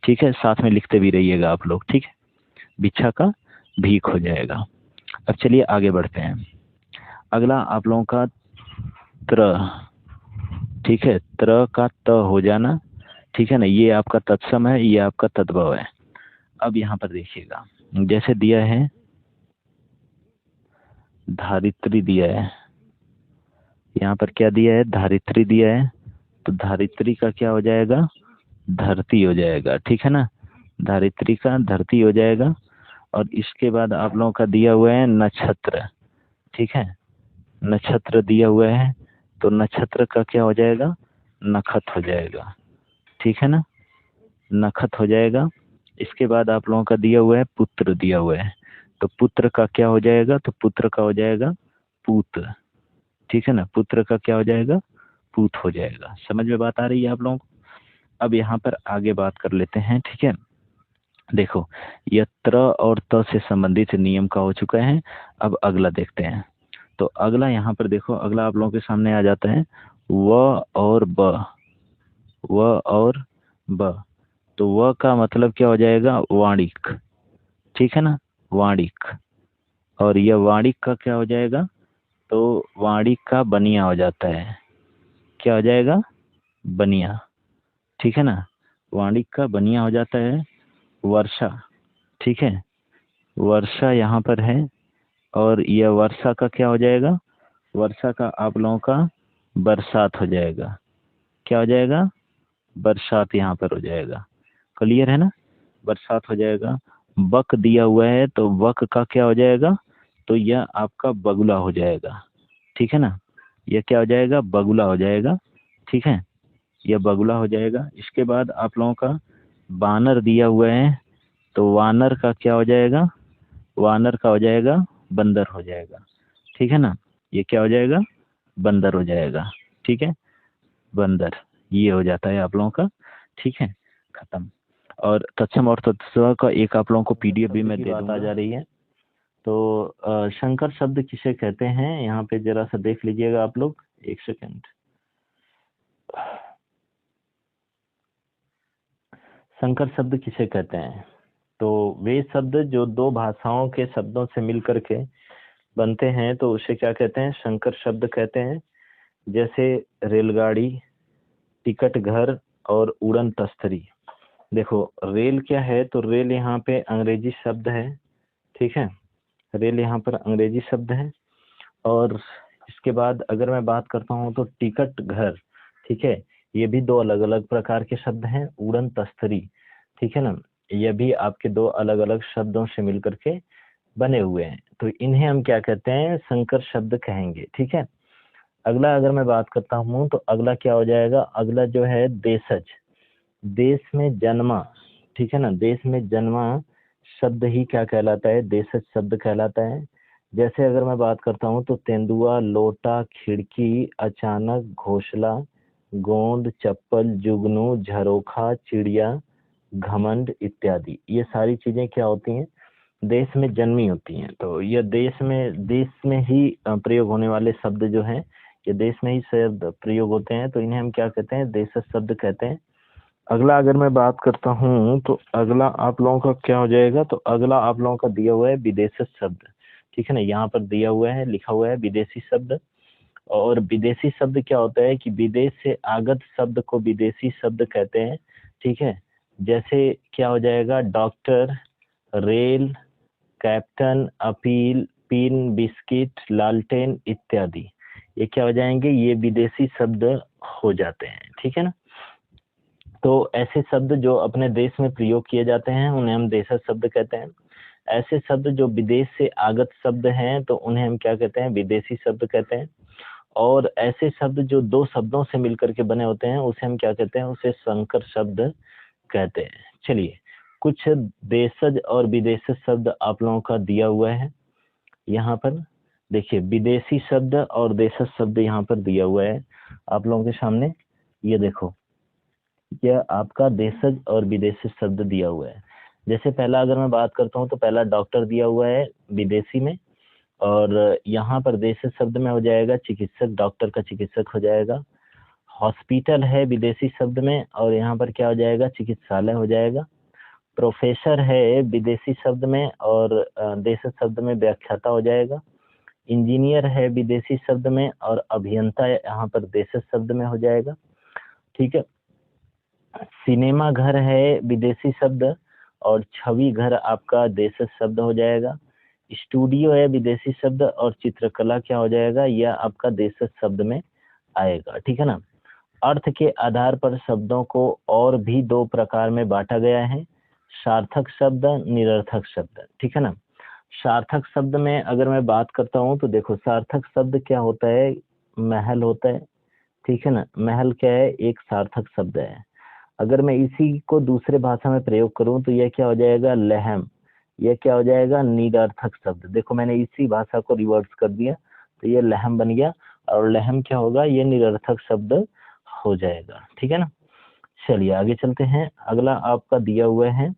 ठीक है। साथ में लिखते भी रहिएगा आप लोग, ठीक है। भिक्षा का भीख हो जाएगा। अब चलिए आगे बढ़ते हैं। अगला आप लोगों का त्र, ठीक है। त्र का त हो जाना, ठीक है ना। ये आपका तत्सम है, ये आपका तद्भव है। अब यहाँ पर देखिएगा, जैसे दिया है धारित्री दिया है, यहाँ पर क्या दिया है? धारित्री दिया है। तो धारित्री का क्या हो जाएगा? धरती हो जाएगा, ठीक है ना। धारित्री का धरती हो जाएगा। और इसके बाद आप लोगों का दिया हुआ है नक्षत्र, ठीक है। नक्षत्र दिया हुआ है तो नक्षत्र का क्या हो जाएगा? नखत हो जाएगा, ठीक है ना। नखत हो जाएगा। इसके बाद आप लोगों का दिया हुआ है पुत्र दिया हुआ है, तो पुत्र का क्या हो जाएगा? तो पुत्र का हो जाएगा पूत, ठीक है ना। पुत्र का क्या हो जाएगा? पूत हो जाएगा। समझ में बात आ रही है आप लोगों को? अब यहाँ पर आगे बात कर लेते हैं, ठीक है। देखो, यह त्र और त से संबंधित नियम का हो चुका है। अब अगला देखते हैं। तो अगला यहाँ पर देखो, अगला आप लोगों के सामने आ जाता है व और ब, व और ब। तो व का मतलब क्या हो जाएगा? वाणिक, ठीक है ना, वाणिक। और यह वाणिक का क्या हो जाएगा? तो वाणी का बनिया हो जाता है। क्या हो जाएगा? बनिया। ठीक है ना, वाणी का बनिया हो जाता है वर्षा। ठीक है, वर्षा यहाँ पर है, और यह वर्षा का क्या हो जाएगा? वर्षा का आप लोगों का बरसात हो जाएगा। क्या हो जाएगा? बरसात यहाँ पर हो जाएगा। क्लियर है ना? बरसात हो जाएगा। बक दिया हुआ है तो बक का क्या हो जाएगा? तो यह आपका बगुला हो जाएगा। ठीक है ना, यह क्या हो जाएगा? बगुला हो जाएगा। ठीक है, यह बगुला हो जाएगा। इसके बाद आप लोगों का बानर दिया हुआ है, तो वानर का क्या हो जाएगा? वानर का हो जाएगा बंदर हो जाएगा। ठीक है ना, ये क्या हो जाएगा? बंदर हो जाएगा। ठीक है, बंदर, ये हो जाता है आप लोगों का। ठीक है, खत्म। और तत्सम और तत्सम का एक आप लोगों को पीडीएफ भी मैं दे दूंगा। आ जा रही है। तो शंकर शब्द किसे कहते हैं, यहाँ पे जरा सा देख लीजिएगा आप लोग, एक सेकेंड। शंकर शब्द किसे कहते हैं? तो वे शब्द जो दो भाषाओं के शब्दों से मिलकर के बनते हैं, तो उसे क्या कहते हैं? शंकर शब्द कहते हैं। जैसे रेलगाड़ी, टिकट घर और उड़न तस्तरी। देखो, रेल क्या है? तो रेल यहाँ पे अंग्रेजी शब्द है। ठीक है, रेल यहाँ पर अंग्रेजी शब्द है। और इसके बाद अगर मैं बात करता हूँ तो टिकट घर, ठीक है, ये भी दो अलग अलग प्रकार के शब्द हैं। उड़न तस्तरी, ठीक है ना, ये भी आपके दो अलग अलग शब्दों से मिलकर के बने हुए हैं। तो इन्हें हम क्या कहते हैं? संकर शब्द कहेंगे। ठीक है, अगला अगर मैं बात करता हूँ तो अगला क्या हो जाएगा? अगला जो है देशज, देश में जन्मा। ठीक है ना, देश में जन्मा शब्द ही क्या कहलाता है? देशज शब्द कहलाता है। जैसे अगर मैं बात करता हूँ तो तेंदुआ, लोटा, खिड़की, अचानक, घोंसला, गोंद, चप्पल, जुगनू, झरोखा, चिड़िया, घमंड इत्यादि, ये सारी चीजें क्या होती हैं? देश में जन्मी होती हैं। तो ये देश में ही प्रयोग होने वाले शब्द जो हैं, ये देश में ही शब्द प्रयोग होते हैं, तो इन्हें हम क्या कहते हैं? देशज शब्द कहते हैं। अगला अगर मैं बात करता हूँ तो अगला आप लोगों का क्या हो जाएगा? तो अगला आप लोगों का दिया हुआ है विदेशी शब्द। ठीक है ना, यहाँ पर दिया हुआ है, लिखा हुआ है विदेशी शब्द। और विदेशी शब्द क्या होता है कि विदेश से आगत शब्द को विदेशी शब्द कहते हैं। ठीक है, जैसे क्या हो जाएगा? Doctor, rail, captain, appeal, pin, biscuit, लालटेन इत्यादि, ये क्या हो जाएंगे? ये विदेशी शब्द हो जाते हैं। ठीक है ना, तो ऐसे शब्द जो अपने देश में प्रयोग किए जाते हैं उन्हें हम देशज शब्द कहते हैं। ऐसे शब्द जो विदेश से आगत शब्द हैं तो उन्हें हम क्या कहते हैं? विदेशी शब्द कहते हैं। और ऐसे शब्द जो दो शब्दों से मिलकर के बने होते हैं उसे हम क्या कहते हैं? उसे संकर शब्द कहते हैं। चलिए, कुछ देशज और विदेशी शब्द आप लोगों का दिया हुआ है यहाँ पर। देखिए, विदेशी शब्द और देशज शब्द यहाँ पर दिया हुआ है आप लोगों के सामने। ये देखो, यह आपका देशज और विदेशी शब्द दिया हुआ है। जैसे पहला अगर मैं बात करता हूँ तो पहला डॉक्टर दिया हुआ है विदेशी में, और यहाँ पर देशज शब्द में हो जाएगा चिकित्सक, डॉक्टर का चिकित्सक हो जाएगा। हॉस्पिटल है विदेशी शब्द में, और यहाँ पर क्या हो जाएगा? चिकित्सालय हो जाएगा। प्रोफेसर है विदेशी शब्द में, और देशज शब्द में व्याख्याता हो जाएगा। इंजीनियर है विदेशी शब्द में, और अभियंता यहाँ पर देशज शब्द में हो जाएगा। ठीक है, सिनेमा घर है विदेशी शब्द, और छवि घर आपका देशज शब्द हो जाएगा। स्टूडियो है विदेशी शब्द, और चित्रकला क्या हो जाएगा? यह आपका देशज शब्द में आएगा। ठीक है ना, अर्थ के आधार पर शब्दों को और भी दो प्रकार में बांटा गया है, सार्थक शब्द, निरर्थक शब्द। ठीक है ना, सार्थक शब्द में अगर मैं बात करता हूँ तो देखो, सार्थक शब्द क्या होता है? महल होता है। ठीक है ना, महल क्या है? एक सार्थक शब्द है। अगर मैं इसी को दूसरे भाषा में प्रयोग करूं तो यह क्या हो जाएगा? लहम। यह क्या हो जाएगा? निरर्थक शब्द। देखो, मैंने इसी भाषा को रिवर्स कर दिया तो ये लहम बन गया, और लहम क्या होगा? ये निरर्थक शब्द हो जाएगा। ठीक है ना, चलिए आगे चलते हैं। अगला आपका दिया हुआ है,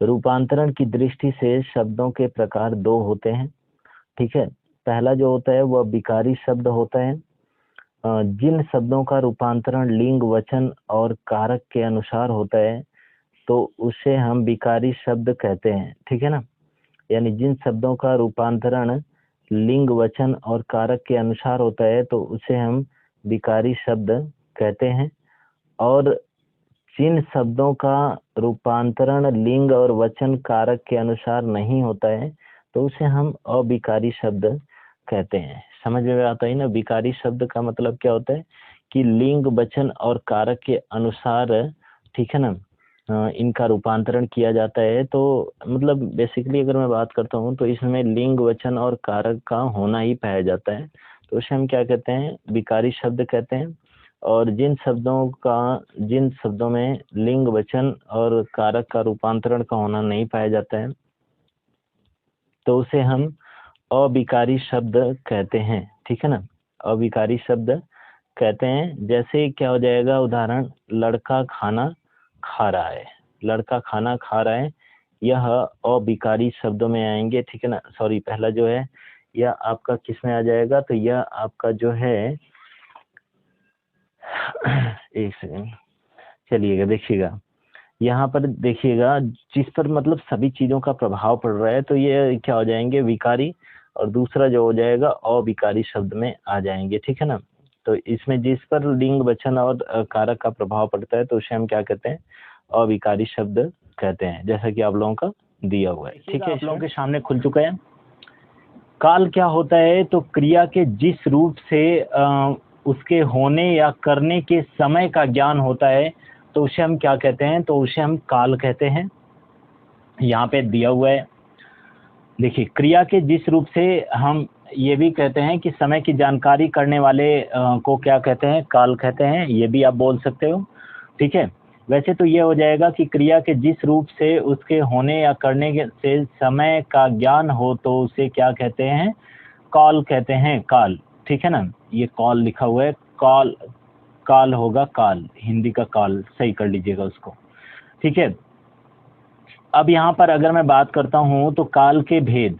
रूपांतरण की दृष्टि से शब्दों के प्रकार दो होते हैं। ठीक है, पहला जो होता है वह विकारी शब्द होता है। जिन शब्दों का रूपांतरण लिंग, वचन और कारक के अनुसार होता है तो उसे हम विकारी शब्द कहते हैं। ठीक है ना, यानी जिन शब्दों का रूपांतरण लिंग वचन और कारक के अनुसार होता है तो उसे हम विकारी शब्द कहते हैं। और जिन शब्दों का रूपांतरण लिंग और वचन कारक के अनुसार नहीं होता है तो उसे हम अविकारी शब्द कहते हैं। समझ में आता है ना? विकारी शब्द का मतलब क्या होता है कि लिंग वचन और कारक के अनुसार, ठीक है ना, इनका रूपांतरण किया जाता है। तो मतलब बेसिकली अगर मैं बात करता हूँ तो इसमें लिंग वचन और कारक का होना ही पाया जाता है, तो उसे हम क्या कहते हैं? विकारी शब्द कहते हैं। और जिन शब्दों में लिंग वचन और कारक का रूपांतरण का होना नहीं पाया जाता है तो उसे हम अविकारी शब्द कहते हैं। ठीक है ना, अविकारी शब्द कहते हैं। जैसे क्या हो जाएगा? उदाहरण, लड़का खाना खा रहा है। लड़का खाना खा रहा है, यह अविकारी शब्दों में आएंगे। ठीक है ना, सॉरी, पहला जो है यह आपका किस में आ जाएगा? तो यह आपका जो है एक सेकेंड, चलिएगा देखिएगा, यहाँ पर देखिएगा जिस पर मतलब सभी चीजों का प्रभाव पड़ रहा है तो ये क्या हो जाएंगे? विकारी। और दूसरा जो हो जाएगा अविकारी शब्द में आ जाएंगे। ठीक है ना, तो इसमें जिस पर लिंग वचन और कारक का प्रभाव पड़ता है तो उसे हम क्या कहते हैं? अविकारी शब्द कहते हैं, जैसा कि आप लोगों का दिया हुआ है। ठीक है, आप लोगों के सामने खुल चुका है। काल क्या होता है? तो क्रिया के जिस रूप से उसके होने या करने के समय का ज्ञान होता है तो उसे हम क्या कहते हैं? तो उसे हम काल कहते हैं। यहाँ पे दिया हुआ है, देखिए, क्रिया के जिस रूप से हम ये भी कहते हैं कि समय की जानकारी करने वाले को क्या कहते हैं? काल कहते हैं। ये भी आप बोल सकते हो। ठीक है, वैसे तो ये हो जाएगा कि क्रिया के जिस रूप से उसके होने या करने से समय का ज्ञान हो तो उसे क्या कहते हैं? काल कहते हैं, काल। ठीक है ना, ये कॉल लिखा हुआ है, काल, काल होगा, काल, हिंदी का काल, सही कर लीजिएगा उसको। ठीक है, अब यहाँ पर अगर मैं बात करता हूँ तो काल के भेद,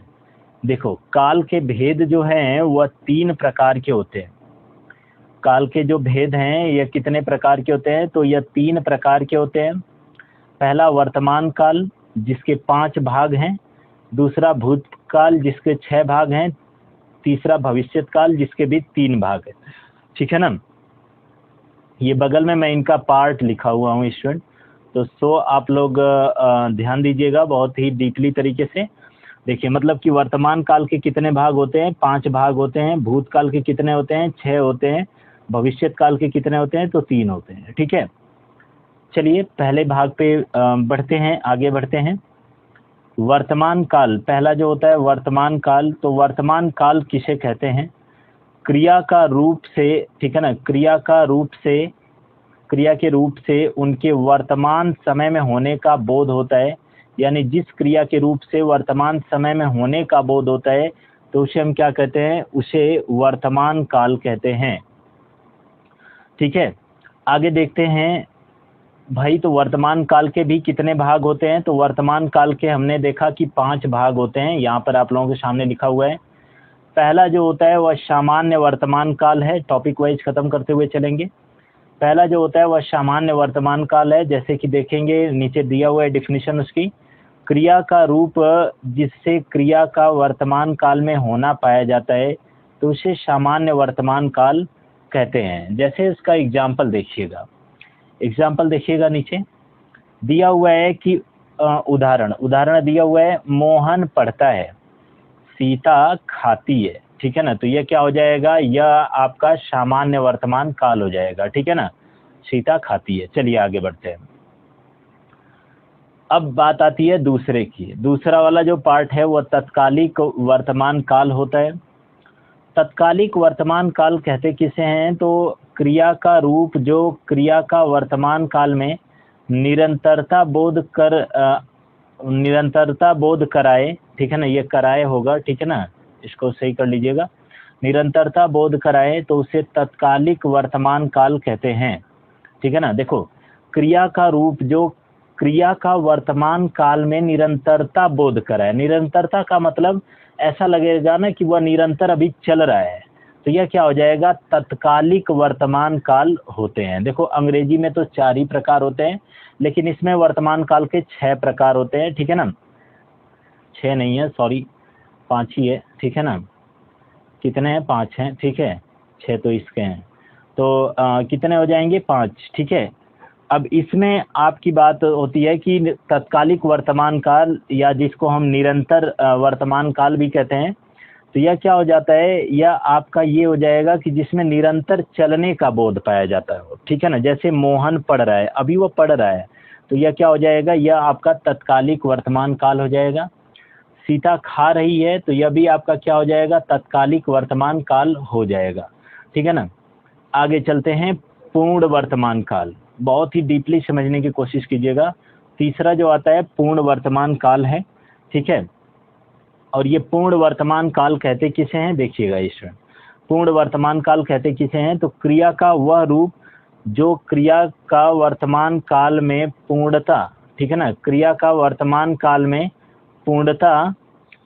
देखो, काल के भेद जो हैं वह 3 प्रकार के होते हैं। काल के जो भेद हैं ये कितने प्रकार के होते हैं? तो यह 3 प्रकार के होते हैं। पहला वर्तमान काल जिसके 5 भाग हैं, दूसरा भूतकाल जिसके 6 भाग हैं, तीसरा भविष्यत काल जिसके भी 3 भाग है। ठीक है ना, ये बगल में मैं इनका पार्ट लिखा हुआ हूँ स्टूडेंट, तो सो आप लोग ध्यान दीजिएगा बहुत ही डीपली तरीके से। देखिए, मतलब कि वर्तमान काल के कितने भाग होते हैं? 5 भाग होते हैं। भूतकाल के कितने होते हैं? 6 होते हैं। भविष्यत काल के कितने होते हैं? तो 3 होते हैं। ठीक है, चलिए पहले भाग पे बढ़ते हैं, आगे बढ़ते हैं। वर्तमान काल, पहला जो होता है वर्तमान काल, तो वर्तमान काल किसे कहते हैं? क्रिया का रूप से, ठीक है ना, क्रिया के रूप से उनके वर्तमान समय में होने का बोध होता है। यानी जिस क्रिया के रूप से वर्तमान समय में होने का बोध होता है तो उसे हम क्या कहते हैं? उसे वर्तमान काल कहते हैं। ठीक है, आगे देखते हैं भाई। तो वर्तमान काल के भी कितने भाग होते हैं? तो वर्तमान काल के हमने देखा कि 5 भाग होते हैं। यहाँ पर आप लोगों के सामने लिखा हुआ है। पहला जो होता है वह सामान्य वर्तमान काल है। टॉपिक वाइज खत्म करते हुए चलेंगे। पहला जो होता है वह सामान्य वर्तमान काल है, जैसे कि देखेंगे नीचे दिया हुआ है डिफिनीशन उसकी। क्रिया का रूप जिससे क्रिया का वर्तमान काल में होना पाया जाता है तो उसे सामान्य वर्तमान काल कहते हैं। जैसे इसका एग्जाम्पल देखिएगा, नीचे दिया हुआ है कि उदाहरण दिया हुआ है, मोहन पढ़ता है, सीता खाती है। ठीक है ना, तो यह क्या हो जाएगा? यह आपका सामान्य वर्तमान काल हो जाएगा। ठीक है ना, सीता खाती है। चलिए आगे बढ़ते हैं। अब बात आती है दूसरे की। दूसरा वाला जो पार्ट है वह तत्कालिक वर्तमान काल होता है। तत्कालिक वर्तमान काल कहते किसे हैं? तो क्रिया का रूप जो क्रिया का वर्तमान काल में निरंतरता बोध कराए। ठीक है ना, ये कराए होगा। ठीक है ना, इसको सही कर लीजिएगा। निरंतरता बोध कराए तो उसे तत्कालिक वर्तमान काल कहते हैं। ठीक है ना, देखो, क्रिया का रूप जो क्रिया का वर्तमान काल में निरंतरता बोध कराए। निरंतरता का मतलब ऐसा लगेगा ना कि वह निरंतर अभी चल रहा है, तो यह क्या हो जाएगा? तत्कालिक वर्तमान काल होते हैं। देखो, अंग्रेजी में तो 4 ही प्रकार होते हैं, लेकिन इसमें वर्तमान काल के 6 प्रकार होते हैं। ठीक है ना, 6 नहीं है, सॉरी, 5 ही है। ठीक है ना, कितने हैं, 5 हैं, ठीक है, 6 तो इसके हैं, तो कितने हो जाएंगे, 5, ठीक है। अब इसमें आपकी बात होती है कि तत्कालिक वर्तमान काल या जिसको हम निरंतर वर्तमान काल भी कहते हैं, तो यह क्या हो जाता है, यह आपका ये हो जाएगा कि जिसमें निरंतर चलने का बोध पाया जाता है, ठीक है ना। जैसे मोहन पढ़ रहा है, अभी वो पढ़ रहा है, तो यह क्या हो जाएगा, यह आपका तत्कालिक वर्तमान काल हो जाएगा। सीता खा रही है, तो यह भी आपका क्या हो जाएगा, तत्कालिक वर्तमान काल हो जाएगा, ठीक है ना। आगे चलते हैं, पूर्ण वर्तमान काल, बहुत ही डीपली समझने की कोशिश कीजिएगा। तीसरा जो आता है पूर्ण वर्तमान काल है, ठीक है। और ये पूर्ण वर्तमान काल कहते किसे हैं, देखिएगा इसमें पूर्ण वर्तमान काल कहते किसे हैं, तो क्रिया का वह रूप जो क्रिया का वर्तमान काल में पूर्णता, ठीक है ना, क्रिया का वर्तमान काल में पूर्णता,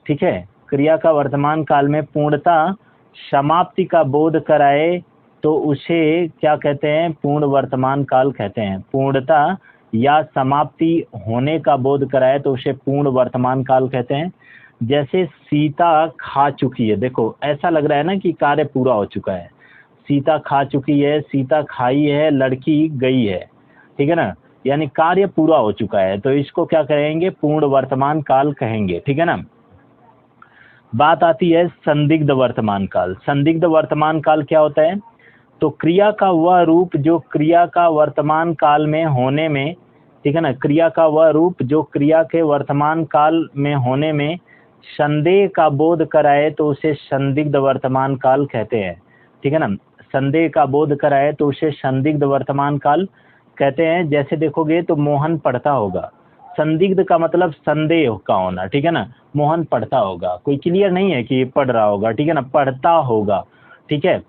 ठीक है, क्रिया का वर्तमान काल में पूर्णता समाप्ति का बोध कराए तो उसे क्या कहते हैं, पूर्ण वर्तमान काल कहते हैं। पूर्णता या समाप्ति होने का बोध कराए तो उसे पूर्ण वर्तमान काल कहते हैं। जैसे सीता खा चुकी है, देखो ऐसा लग रहा है ना कि कार्य पूरा हो चुका है, सीता खा चुकी है, सीता खाई है, लड़की गई है, ठीक है ना, यानी कार्य पूरा हो चुका है, तो इसको क्या कहेंगे, पूर्ण वर्तमान काल कहेंगे, ठीक है ना। बात आती है संदिग्ध वर्तमान काल। संदिग्ध वर्तमान काल क्या होता है, तो क्रिया का वह रूप जो क्रिया का वर्तमान काल में होने में, ठीक है ना, क्रिया का वह रूप जो क्रिया के वर्तमान काल में होने में संदेह का बोध कराए तो उसे संदिग्ध वर्तमान काल कहते हैं, ठीक है ना। संदेह का बोध कराए तो उसे संदिग्ध वर्तमान काल कहते हैं। जैसे देखोगे तो मोहन पढ़ता होगा, संदिग्ध का मतलब संदेह का होना, ठीक है ना। मोहन पढ़ता होगा, कोई क्लियर नहीं है कि पढ़ रहा होगा, ठीक है ना, पढ़ता होगा, ठीक है।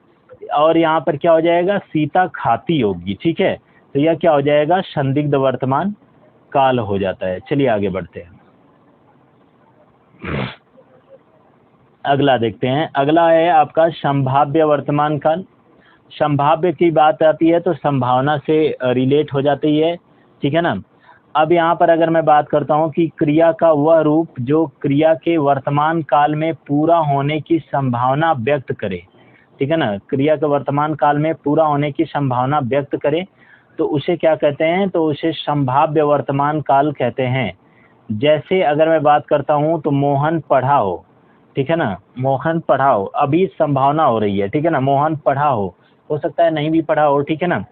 और यहाँ पर क्या हो जाएगा, सीता खाती होगी, ठीक है, तो यह क्या हो जाएगा, संदिग्ध वर्तमान काल हो जाता है। चलिए आगे बढ़ते हैं, अगला देखते हैं। अगला है आपका संभाव्य वर्तमान काल। संभाव्य की बात आती है तो संभावना से रिलेट हो जाती है, ठीक है ना। अब यहाँ पर अगर मैं बात करता हूँ कि क्रिया का वह रूप जो क्रिया के वर्तमान काल में पूरा होने की संभावना व्यक्त करे, ठीक है ना, क्रिया के वर्तमान काल में पूरा होने की संभावना व्यक्त करे तो उसे क्या कहते हैं, तो उसे संभाव्य वर्तमान काल कहते हैं। जैसे अगर मैं बात करता हूँ तो मोहन पढ़ा हो, ठीक है ना, मोहन पढ़ा हो, अभी संभावना हो रही है, ठीक है ना, मोहन पढ़ा हो सकता है नहीं भी पढ़ा हो, ठीक है ना।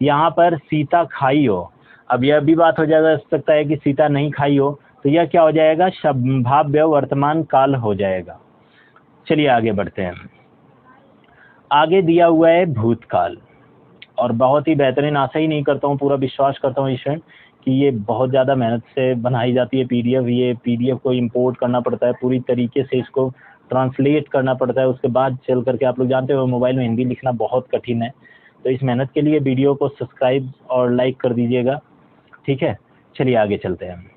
यहाँ पर सीता खाई हो, अब यह भी बात हो जाएगा, सकता है कि सीता नहीं खाई हो, तो यह क्या हो जाएगा, संभाव्य वर्तमान काल हो जाएगा। चलिए आगे बढ़ते हैं। आगे दिया हुआ है भूतकाल, और बहुत ही बेहतरीन, आशा ही नहीं करता हूँ, पूरा विश्वास करता हूँ ईश्वर कि ये बहुत ज़्यादा मेहनत से बनाई जाती है पीडीएफ। ये पीडीएफ को इंपोर्ट करना पड़ता है, पूरी तरीके से इसको ट्रांसलेट करना पड़ता है, उसके बाद चल करके, आप लोग जानते हो मोबाइल में हिंदी लिखना बहुत कठिन है, तो इस मेहनत के लिए वीडियो को सब्सक्राइब और लाइक कर दीजिएगा, ठीक है। चलिए आगे चलते हैं।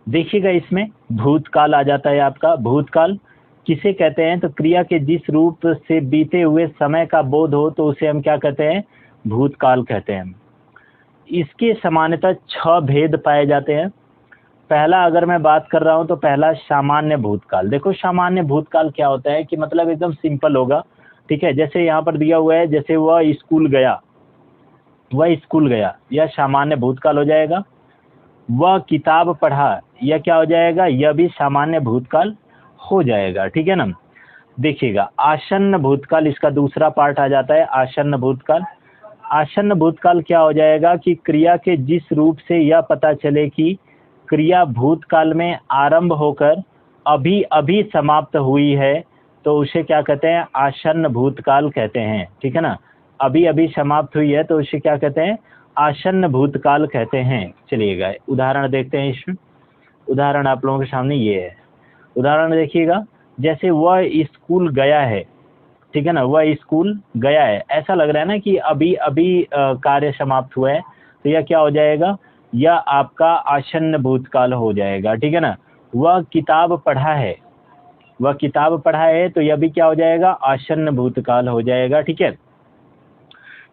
देखिएगा इसमें भूतकाल आ जाता है आपका। भूतकाल किसे कहते हैं, तो क्रिया के जिस रूप से बीते हुए समय का बोध हो तो उसे हम क्या कहते हैं, भूतकाल कहते हैं। इसके सामान्यतः 6 भेद पाए जाते हैं। पहला अगर मैं बात कर रहा हूं तो पहला सामान्य भूतकाल। देखो सामान्य भूतकाल क्या होता है कि मतलब एकदम सिंपल होगा, ठीक है। जैसे यहाँ पर दिया हुआ है, जैसे वह स्कूल गया, वह स्कूल गया, यह सामान्य भूतकाल हो जाएगा। वह किताब पढ़ा, यह क्या हो जाएगा, यह भी सामान्य भूतकाल हो जाएगा, ठीक है ना। देखिएगा आसन्न भूतकाल, इसका दूसरा पार्ट आ जाता है आसन्न भूतकाल। आसन्न भूतकाल क्या हो जाएगा कि क्रिया के जिस रूप से यह पता चले कि क्रिया भूतकाल में आरंभ होकर अभी अभी समाप्त हुई है तो उसे क्या कहते हैं, आसन्न भूतकाल कहते हैं, ठीक है ना। अभी अभी समाप्त हुई है तो उसे क्या कहते हैं, आसन्न भूतकाल कहते हैं। चलिएगा उदाहरण देखते हैं इसमें। उदाहरण आप लोगों के सामने ये है, उदाहरण देखिएगा। जैसे वह स्कूल गया है, ठीक है ना, वह स्कूल गया है, ऐसा लग रहा है ना कि अभी अभी कार्य समाप्त हुआ है, तो यह क्या हो जाएगा, यह आपका आसन्न भूतकाल हो जाएगा, ठीक है ना। वह किताब पढ़ा है, वह किताब पढ़ा है, तो यह भी क्या हो जाएगा, आसन्न भूतकाल हो जाएगा, ठीक है।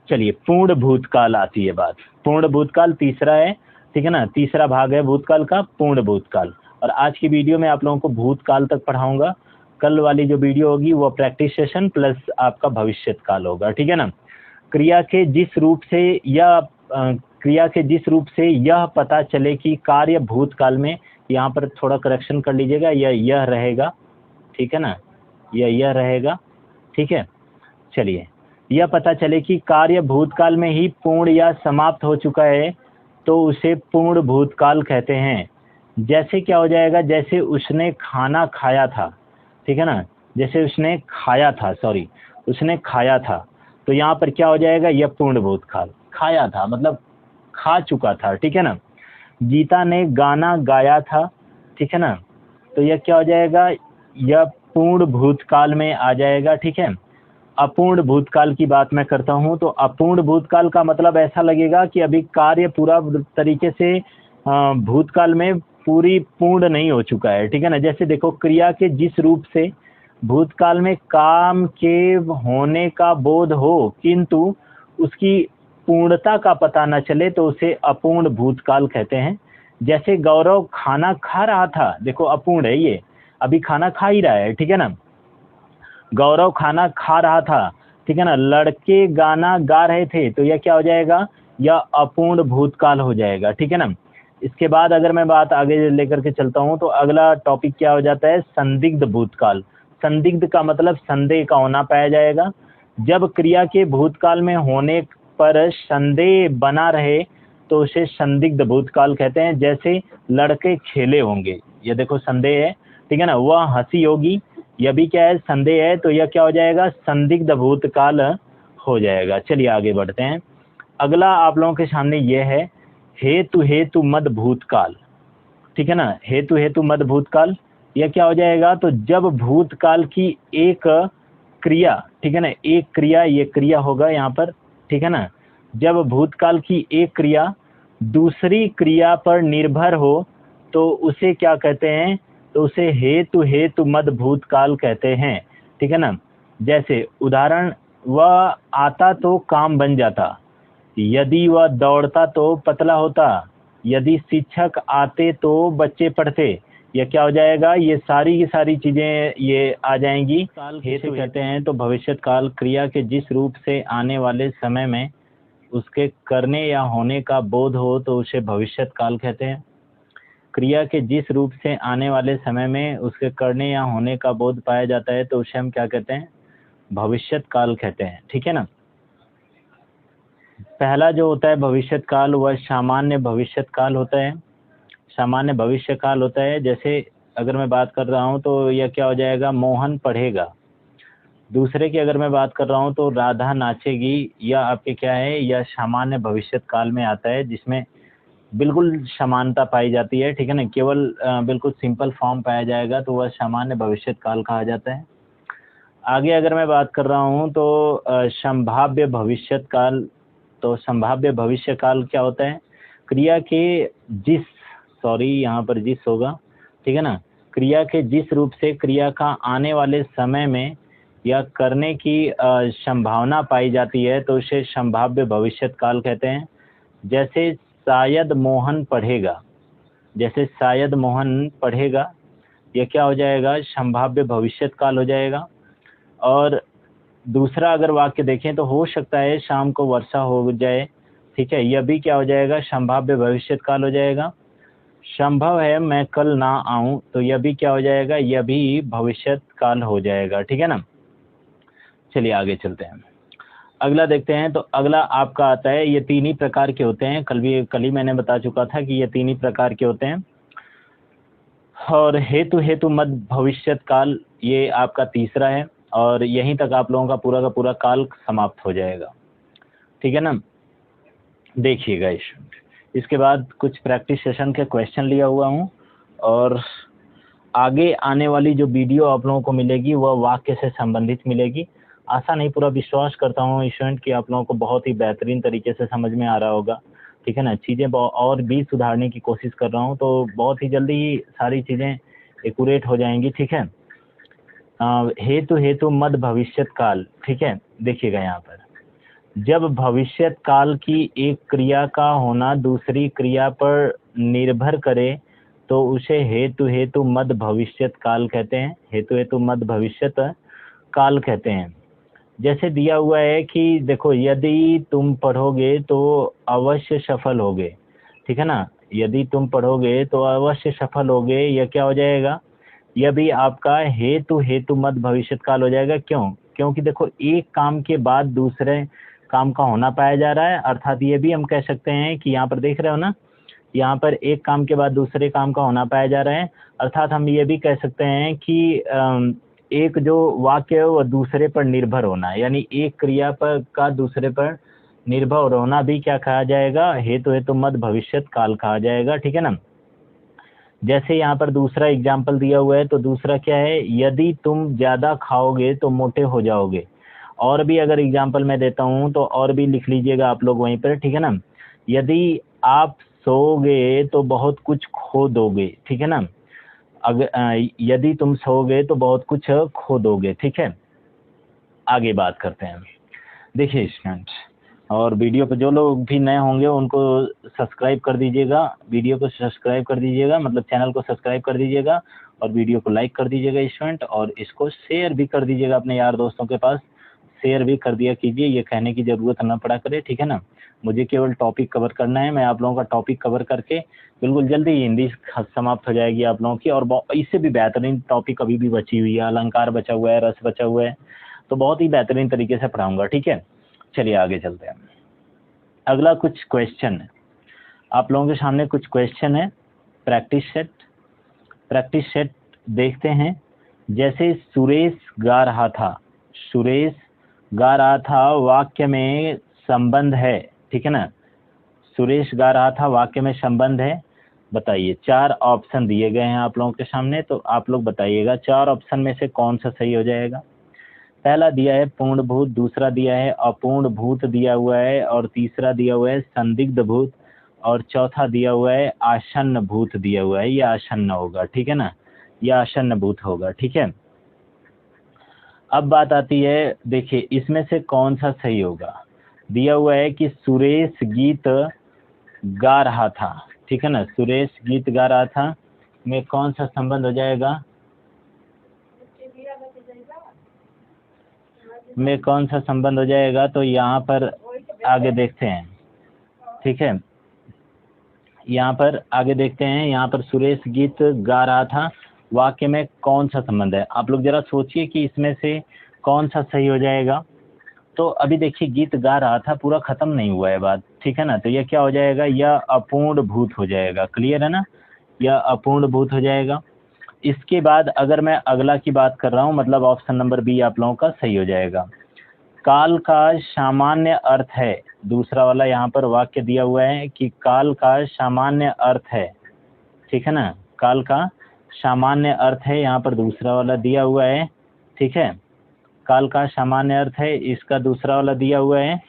चलिए पूर्ण भूतकाल आती है बात। पूर्ण भूतकाल तीसरा है, ठीक है ना, तीसरा भाग है भूतकाल का, पूर्ण भूतकाल। और आज की वीडियो में आप लोगों को भूतकाल तक पढ़ाऊंगा, कल वाली जो वीडियो होगी वो प्रैक्टिस सेशन प्लस आपका भविष्य काल होगा, ठीक है ना। क्रिया के जिस रूप से यह पता चले कि कार्य भूतकाल में, यहाँ पर थोड़ा करेक्शन कर लीजिएगा, यह रहेगा, ठीक है ना, यह रहेगा, ठीक है। चलिए, यह पता चले कि कार्य भूतकाल में ही पूर्ण या समाप्त हो चुका है तो उसे पूर्ण भूतकाल कहते हैं। जैसे क्या हो जाएगा, जैसे उसने खाना खाया था, ठीक है ना, जैसे उसने खाया था, तो यहाँ पर क्या हो जाएगा, यह पूर्ण भूतकाल, खाया था मतलब खा चुका था, ठीक है ना। गीता ने गाना गाया था, ठीक है ना, तो यह क्या हो जाएगा, यह पूर्ण भूतकाल में आ जाएगा, ठीक है। अपूर्ण भूतकाल की बात मैं करता हूं, तो अपूर्ण भूतकाल का मतलब ऐसा लगेगा कि अभी कार्य पूरा तरीके से भूतकाल में पूर्ण नहीं हो चुका है, ठीक है ना। जैसे देखो, क्रिया के जिस रूप से भूतकाल में काम के होने का बोध हो किंतु उसकी पूर्णता का पता न चले तो उसे अपूर्ण भूतकाल कहते हैं। जैसे गौरव खाना खा रहा था, देखो अपूर्ण है, ये अभी खाना खा ही रहा है, ठीक है ना। गौरव खाना खा रहा था, ठीक है ना। लड़के गाना गा रहे थे, तो यह क्या हो जाएगा, यह अपूर्ण भूतकाल हो जाएगा, ठीक है ना। इसके बाद अगर मैं बात आगे लेकर के चलता हूं तो अगला टॉपिक क्या हो जाता है, संदिग्ध भूतकाल। संदिग्ध का मतलब संदेह का होना पाया जाएगा। जब क्रिया के भूतकाल में होने पर संदेह बना रहे तो उसे संदिग्ध भूतकाल कहते हैं। जैसे लड़के खेले होंगे, ये देखो संदेह है, ठीक है ना। वह हंसी होगी, यह भी क्या है, संदेह है, तो यह क्या हो जाएगा, संदिग्ध भूतकाल हो जाएगा। चलिए आगे बढ़ते हैं। अगला आप लोगों के सामने यह है हेतु मद भूतकाल, ठीक है ना। हेतु मद भूतकाल, यह क्या हो जाएगा, तो जब भूतकाल की एक क्रिया, ठीक है ना, एक क्रिया, ये क्रिया होगा यहाँ पर, ठीक है ना। जब भूतकाल की एक क्रिया दूसरी क्रिया पर निर्भर हो तो उसे क्या कहते हैं, तो उसे हेतु मद भूतकाल कहते हैं, ठीक है ना। जैसे उदाहरण, वह आता तो काम बन जाता, यदि वह दौड़ता तो पतला होता, यदि शिक्षक आते तो बच्चे पढ़ते। यह क्या हो जाएगा, ये सारी की सारी चीजें ये आ जाएंगी। काल हेतु कहते हैं, तो भविष्य काल क्रिया के जिस रूप से आने वाले समय में उसके करने या होने का बोध हो तो उसे भविष्य काल कहते हैं। क्रिया के जिस रूप से आने वाले समय में उसके करने या होने का बोध पाया जाता है तो उसे हम क्या कहते हैं, भविष्य काल कहते हैं, ठीक है ना। पहला जो होता है भविष्य काल, वह सामान्य भविष्य काल होता है। सामान्य भविष्य काल होता है, जैसे अगर मैं बात कर रहा हूँ तो यह क्या हो जाएगा, मोहन पढ़ेगा। दूसरे की अगर मैं बात कर रहा हूँ तो राधा नाचेगी, यह आपके क्या है, यह सामान्य भविष्य काल में आता है, जिसमें बिल्कुल समानता पाई जाती है, ठीक है ना। केवल बिल्कुल सिंपल फॉर्म पाया जाएगा तो वह सामान्य भविष्य काल कहा जाता है। आगे अगर मैं बात कर रहा हूँ तो संभाव्य भविष्य काल, तो संभाव्य भविष्य काल क्या होता है, क्रिया के यहाँ पर जिस होगा, ठीक है ना। क्रिया के जिस रूप से क्रिया का आने वाले समय में या करने की संभावना पाई जाती है तो उसे संभाव्य भविष्य काल कहते हैं। जैसे शायद मोहन पढ़ेगा, जैसे शायद मोहन पढ़ेगा, यह क्या हो जाएगा, संभाव्य भविष्य काल हो जाएगा। और दूसरा अगर वाक्य देखें तो हो सकता है शाम को वर्षा हो जाए, ठीक है, यह भी क्या हो जाएगा, संभाव्य भविष्य काल हो जाएगा। संभव है मैं कल ना आऊं, तो यह भी क्या हो जाएगा, यह भी भविष्य काल हो जाएगा, ठीक है ना। चलिए आगे चलते हैं, अगला देखते हैं। तो अगला आपका आता है, ये तीन ही प्रकार के होते हैं, कल ही मैंने बता चुका था कि ये तीन ही प्रकार के होते हैं। और हेतु मद भविष्य काल, ये आपका तीसरा है, और यहीं तक आप लोगों का पूरा काल समाप्त हो जाएगा, ठीक है ना। देखिएगा इसके बाद कुछ प्रैक्टिस सेशन के क्वेश्चन लिया हुआ हूँ, और आगे आने वाली जो वीडियो आप लोगों को मिलेगी वह वाक्य से संबंधित मिलेगी। आशा नहीं, पूरा विश्वास करता हूँ स्टूडेंट कि आप लोगों को बहुत ही बेहतरीन तरीके से समझ में आ रहा होगा, ठीक है ना। चीज़ें और भी सुधारने की कोशिश कर रहा हूँ, तो बहुत ही जल्दी ही सारी चीज़ें एक्यूरेट हो जाएंगी, ठीक है। हेतु मद भविष्य काल, ठीक है। देखिएगा यहाँ पर, जब भविष्य काल की एक क्रिया का होना दूसरी क्रिया पर निर्भर करे तो उसे हेतु हेतु मद भविष्यत काल कहते हैं, हेतु हेतु मद भविष्यत काल कहते हैं। जैसे दिया हुआ है कि देखो, यदि तुम पढ़ोगे तो अवश्य सफल होगे, ठीक है ना, यदि तुम पढ़ोगे तो अवश्य सफल होगे, यह क्या हो जाएगा, यह भी आपका हेतु हेतु मद भविष्यत काल हो जाएगा। क्यों? क्योंकि देखो एक काम के बाद दूसरे काम का होना पाया जा रहा है, अर्थात ये भी हम कह सकते हैं कि यहाँ पर देख रहे हो ना, यहाँ पर एक काम के बाद दूसरे काम का होना पाया जा रहा है, अर्थात हम ये भी कह सकते हैं कि एक जो वाक्य है वो दूसरे पर निर्भर होना, यानी एक क्रिया पर का दूसरे पर निर्भर होना भी क्या कहा जाएगा, हेतु हेतु मद भविष्यत काल कहा जाएगा, ठीक है ना। जैसे यहाँ पर दूसरा एग्जाम्पल दिया हुआ है, तो दूसरा क्या है, यदि तुम ज़्यादा खाओगे तो मोटे हो जाओगे। और भी अगर एग्जाम्पल मैं देता हूँ तो और भी लिख लीजिएगा आप लोग वहीं पर, ठीक है ना। यदि आप सोओगे तो बहुत कुछ खो दोगे, ठीक है ना, अगर यदि तुम सोओगे तो बहुत कुछ खो दोगे, ठीक है। आगे बात करते हैं। देखिए स्टूडेंट्स, और वीडियो पर जो लोग भी नए होंगे उनको सब्सक्राइब कर दीजिएगा, वीडियो को सब्सक्राइब कर दीजिएगा, मतलब चैनल को सब्सक्राइब कर दीजिएगा, और वीडियो को लाइक कर दीजिएगा स्टूडेंट, और इसको शेयर भी कर दीजिएगा अपने यार दोस्तों के पास, शेयर भी कर दिया कीजिए, ये कहने की ज़रूरत ना पड़ा करे, ठीक है ना। मुझे केवल टॉपिक कवर करना है, मैं आप लोगों का टॉपिक कवर करके बिल्कुल जल्दी ही हिंदी समाप्त हो जाएगी आप लोगों की, और इससे भी बेहतरीन टॉपिक अभी भी बची हुई है, अलंकार बचा हुआ है, रस बचा हुआ है, तो बहुत ही बेहतरीन तरीके से पढ़ाऊंगा, ठीक है। चलिए आगे चलते हैं। अगला कुछ क्वेश्चन है आप लोगों के सामने, कुछ क्वेश्चन है, प्रैक्टिस सेट देखते हैं। जैसे सुरेश गा रहा था, सुरेश गा रहा था वाक्य में संबंध है, ठीक है ना, सुरेश गा रहा था वाक्य में संबंध है, बताइए। 4 ऑप्शन दिए गए हैं आप लोगों के सामने, तो आप लोग बताइएगा 4 ऑप्शन में से कौन सा सही हो जाएगा। पहला दिया है पूर्ण भूत, दूसरा दिया है अपूर्ण भूत दिया हुआ है, और तीसरा दिया हुआ है संदिग्ध भूत, और चौथा दिया हुआ है आसन्न भूत दिया हुआ है, यह आसन्न होगा, ठीक है ना, यह आसन्न भूत होगा, ठीक है। अब बात आती है, देखिए इसमें से कौन सा सही होगा। दिया हुआ है कि सुरेश गीत गा रहा था, ठीक है ना, सुरेश गीत गा रहा था में कौन सा संबंध हो जाएगा, में कौन सा संबंध हो जाएगा, तो यहाँ पर आगे देखते हैं, ठीक है, यहाँ पर आगे देखते हैं। यहाँ पर सुरेश गीत गा रहा था वाक्य में कौन सा संबंध है, आप लोग जरा सोचिए कि इसमें से कौन सा सही हो जाएगा। तो अभी देखिए गीत गा रहा था, पूरा खत्म नहीं हुआ है बात, ठीक है ना, तो यह क्या हो जाएगा, यह अपूर्ण भूत हो जाएगा, क्लियर है ना, यह अपूर्ण भूत हो जाएगा। इसके बाद अगर मैं अगला की बात कर रहा हूँ, मतलब ऑप्शन नंबर बी आप लोगों का सही हो जाएगा। काल का सामान्य अर्थ है, दूसरा वाला यहाँ पर वाक्य दिया हुआ है कि काल का सामान्य अर्थ है, ठीक है ना, काल का सामान्य अर्थ है, यहाँ पर दूसरा वाला दिया हुआ है, ठीक है, काल का सामान्य अर्थ है, इसका दूसरा वाला दिया हुआ है।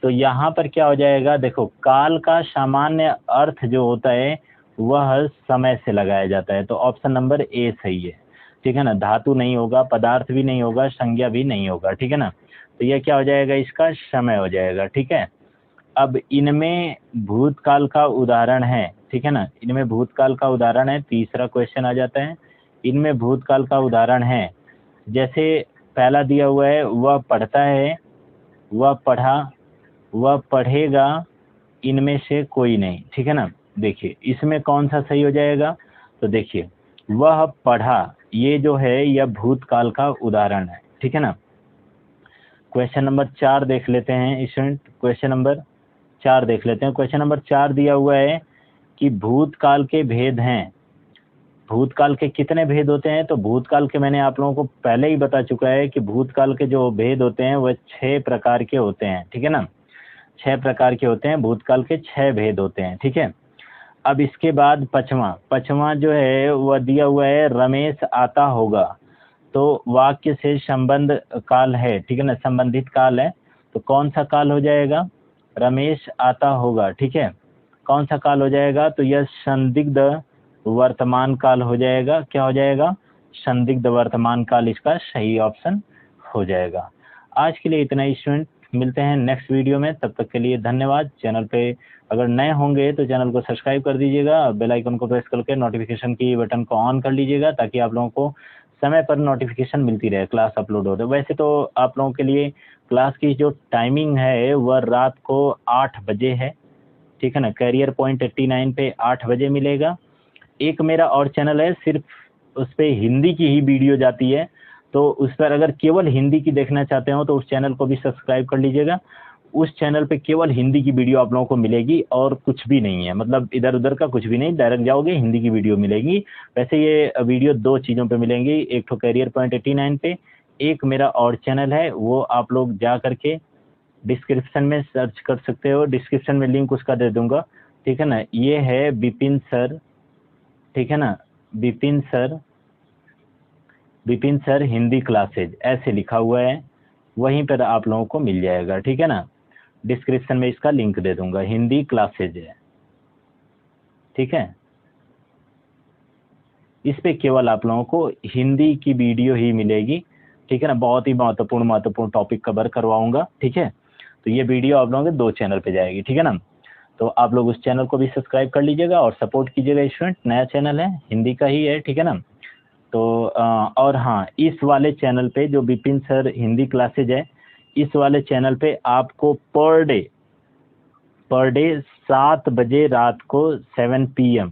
तो यहाँ पर क्या हो जाएगा, देखो काल का सामान्य अर्थ जो होता है वह समय से लगाया जाता है, तो ऑप्शन नंबर ए सही है, ठीक है ना, धातु नहीं होगा, पदार्थ भी नहीं होगा, संज्ञा भी नहीं होगा, ठीक है ना, तो यह क्या हो जाएगा, इसका समय हो जाएगा, ठीक है। अब इनमें भूतकाल का उदाहरण है, ठीक है ना, इनमें भूतकाल का उदाहरण है, तीसरा क्वेश्चन आ जाता है, इनमें भूतकाल का उदाहरण है। जैसे पहला दिया हुआ है, वह पढ़ता है, वह पढ़ा, वह पढ़ेगा, इनमें से कोई नहीं, ठीक है ना। देखिए इसमें कौन सा सही हो जाएगा, तो देखिए वह पढ़ा, ये जो है यह भूतकाल का उदाहरण है, ठीक है ना। क्वेश्चन नंबर 4 देख लेते हैं स्टूडेंट, क्वेश्चन नंबर 4 देख लेते हैं। क्वेश्चन नंबर 4 दिया हुआ है कि भूतकाल के भेद हैं, भूतकाल के कितने भेद होते हैं, तो भूतकाल के मैंने आप लोगों को पहले ही बता चुका है कि भूतकाल के जो भेद होते हैं वह 6 प्रकार के होते हैं, ठीक है ना, 6 प्रकार के होते हैं, भूतकाल के 6 भेद होते हैं, ठीक है। अब इसके बाद पांचवा जो है वह दिया हुआ है रमेश आता होगा, तो वाक्य से संबंध काल है, ठीक है ना, संबंधित काल है, तो कौन सा काल हो जाएगा, रमेश आता होगा, ठीक है, कौन सा काल हो जाएगा, तो यह संदिग्ध वर्तमान काल हो जाएगा, क्या हो जाएगा, संदिग्ध वर्तमान काल इसका सही ऑप्शन हो जाएगा। आज के लिए इतना ही स्टूडेंट, मिलते हैं नेक्स्ट वीडियो में, तब तक के लिए धन्यवाद। चैनल पे अगर नए होंगे तो चैनल को सब्सक्राइब कर दीजिएगा, बेल आइकन को प्रेस करके नोटिफिकेशन की बटन को ऑन कर लीजिएगा, ताकि आप लोगों को समय पर नोटिफिकेशन मिलती रहे क्लास अपलोड होते। वैसे तो आप लोगों के लिए क्लास की जो टाइमिंग है वह रात को 8 बजे है, ठीक है ना। करियर पॉइंट 89 पे 8 बजे मिलेगा। एक मेरा और चैनल है, सिर्फ उस पर हिंदी की ही वीडियो जाती है, तो उस पर अगर केवल हिंदी की देखना चाहते हो तो उस चैनल को भी सब्सक्राइब कर लीजिएगा। उस चैनल पे केवल हिंदी की वीडियो आप लोगों को मिलेगी और कुछ भी नहीं है, मतलब इधर उधर का कुछ भी नहीं, डायरेक्ट जाओगे हिंदी की वीडियो मिलेगी। वैसे ये वीडियो 2 चीज़ों पे मिलेंगी, एक तो करियर पॉइंट 89 पे, एक मेरा और चैनल है, वो आप लोग जा करके डिस्क्रिप्शन में सर्च कर सकते हो, डिस्क्रिप्शन में लिंक उसका दे दूंगा, ठीक है ना। ये है विपिन सर, ठीक है ना, विपिन सर हिंदी क्लासेज ऐसे लिखा हुआ है, वहीं पर आप लोगों को मिल जाएगा, ठीक है ना। डिस्क्रिप्शन में इसका लिंक दे दूंगा, हिंदी क्लासेज है, ठीक है। इस पे केवल आप लोगों को हिंदी की वीडियो ही मिलेगी, ठीक है ना। बहुत ही महत्वपूर्ण टॉपिक कवर करवाऊंगा, ठीक है। तो ये वीडियो आप लोगों के 2 चैनल पे जाएगी, ठीक है ना। तो आप लोग उस चैनल को भी सब्सक्राइब कर लीजिएगा और सपोर्ट कीजिएगा स्टूडेंट, नया चैनल है, हिंदी का ही है, ठीक है ना। तो और हाँ, इस वाले चैनल पे जो विपिन सर हिंदी क्लासेज है, इस वाले चैनल पे आपको पर डे 7 बजे रात को 7 PM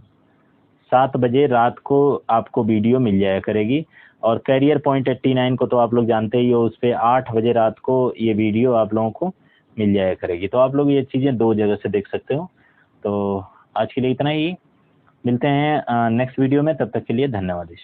7 बजे रात को आपको वीडियो मिल जाया करेगी। और करियर पॉइंट 89 को तो आप लोग जानते ही हो, उस पर 8 बजे रात को ये वीडियो आप लोगों को मिल जाया करेगी। तो आप लोग ये चीज़ें 2 जगह से देख सकते हो। तो आज के लिए इतना ही, मिलते हैं नेक्स्ट वीडियो में, तब तक के लिए धन्यवाद।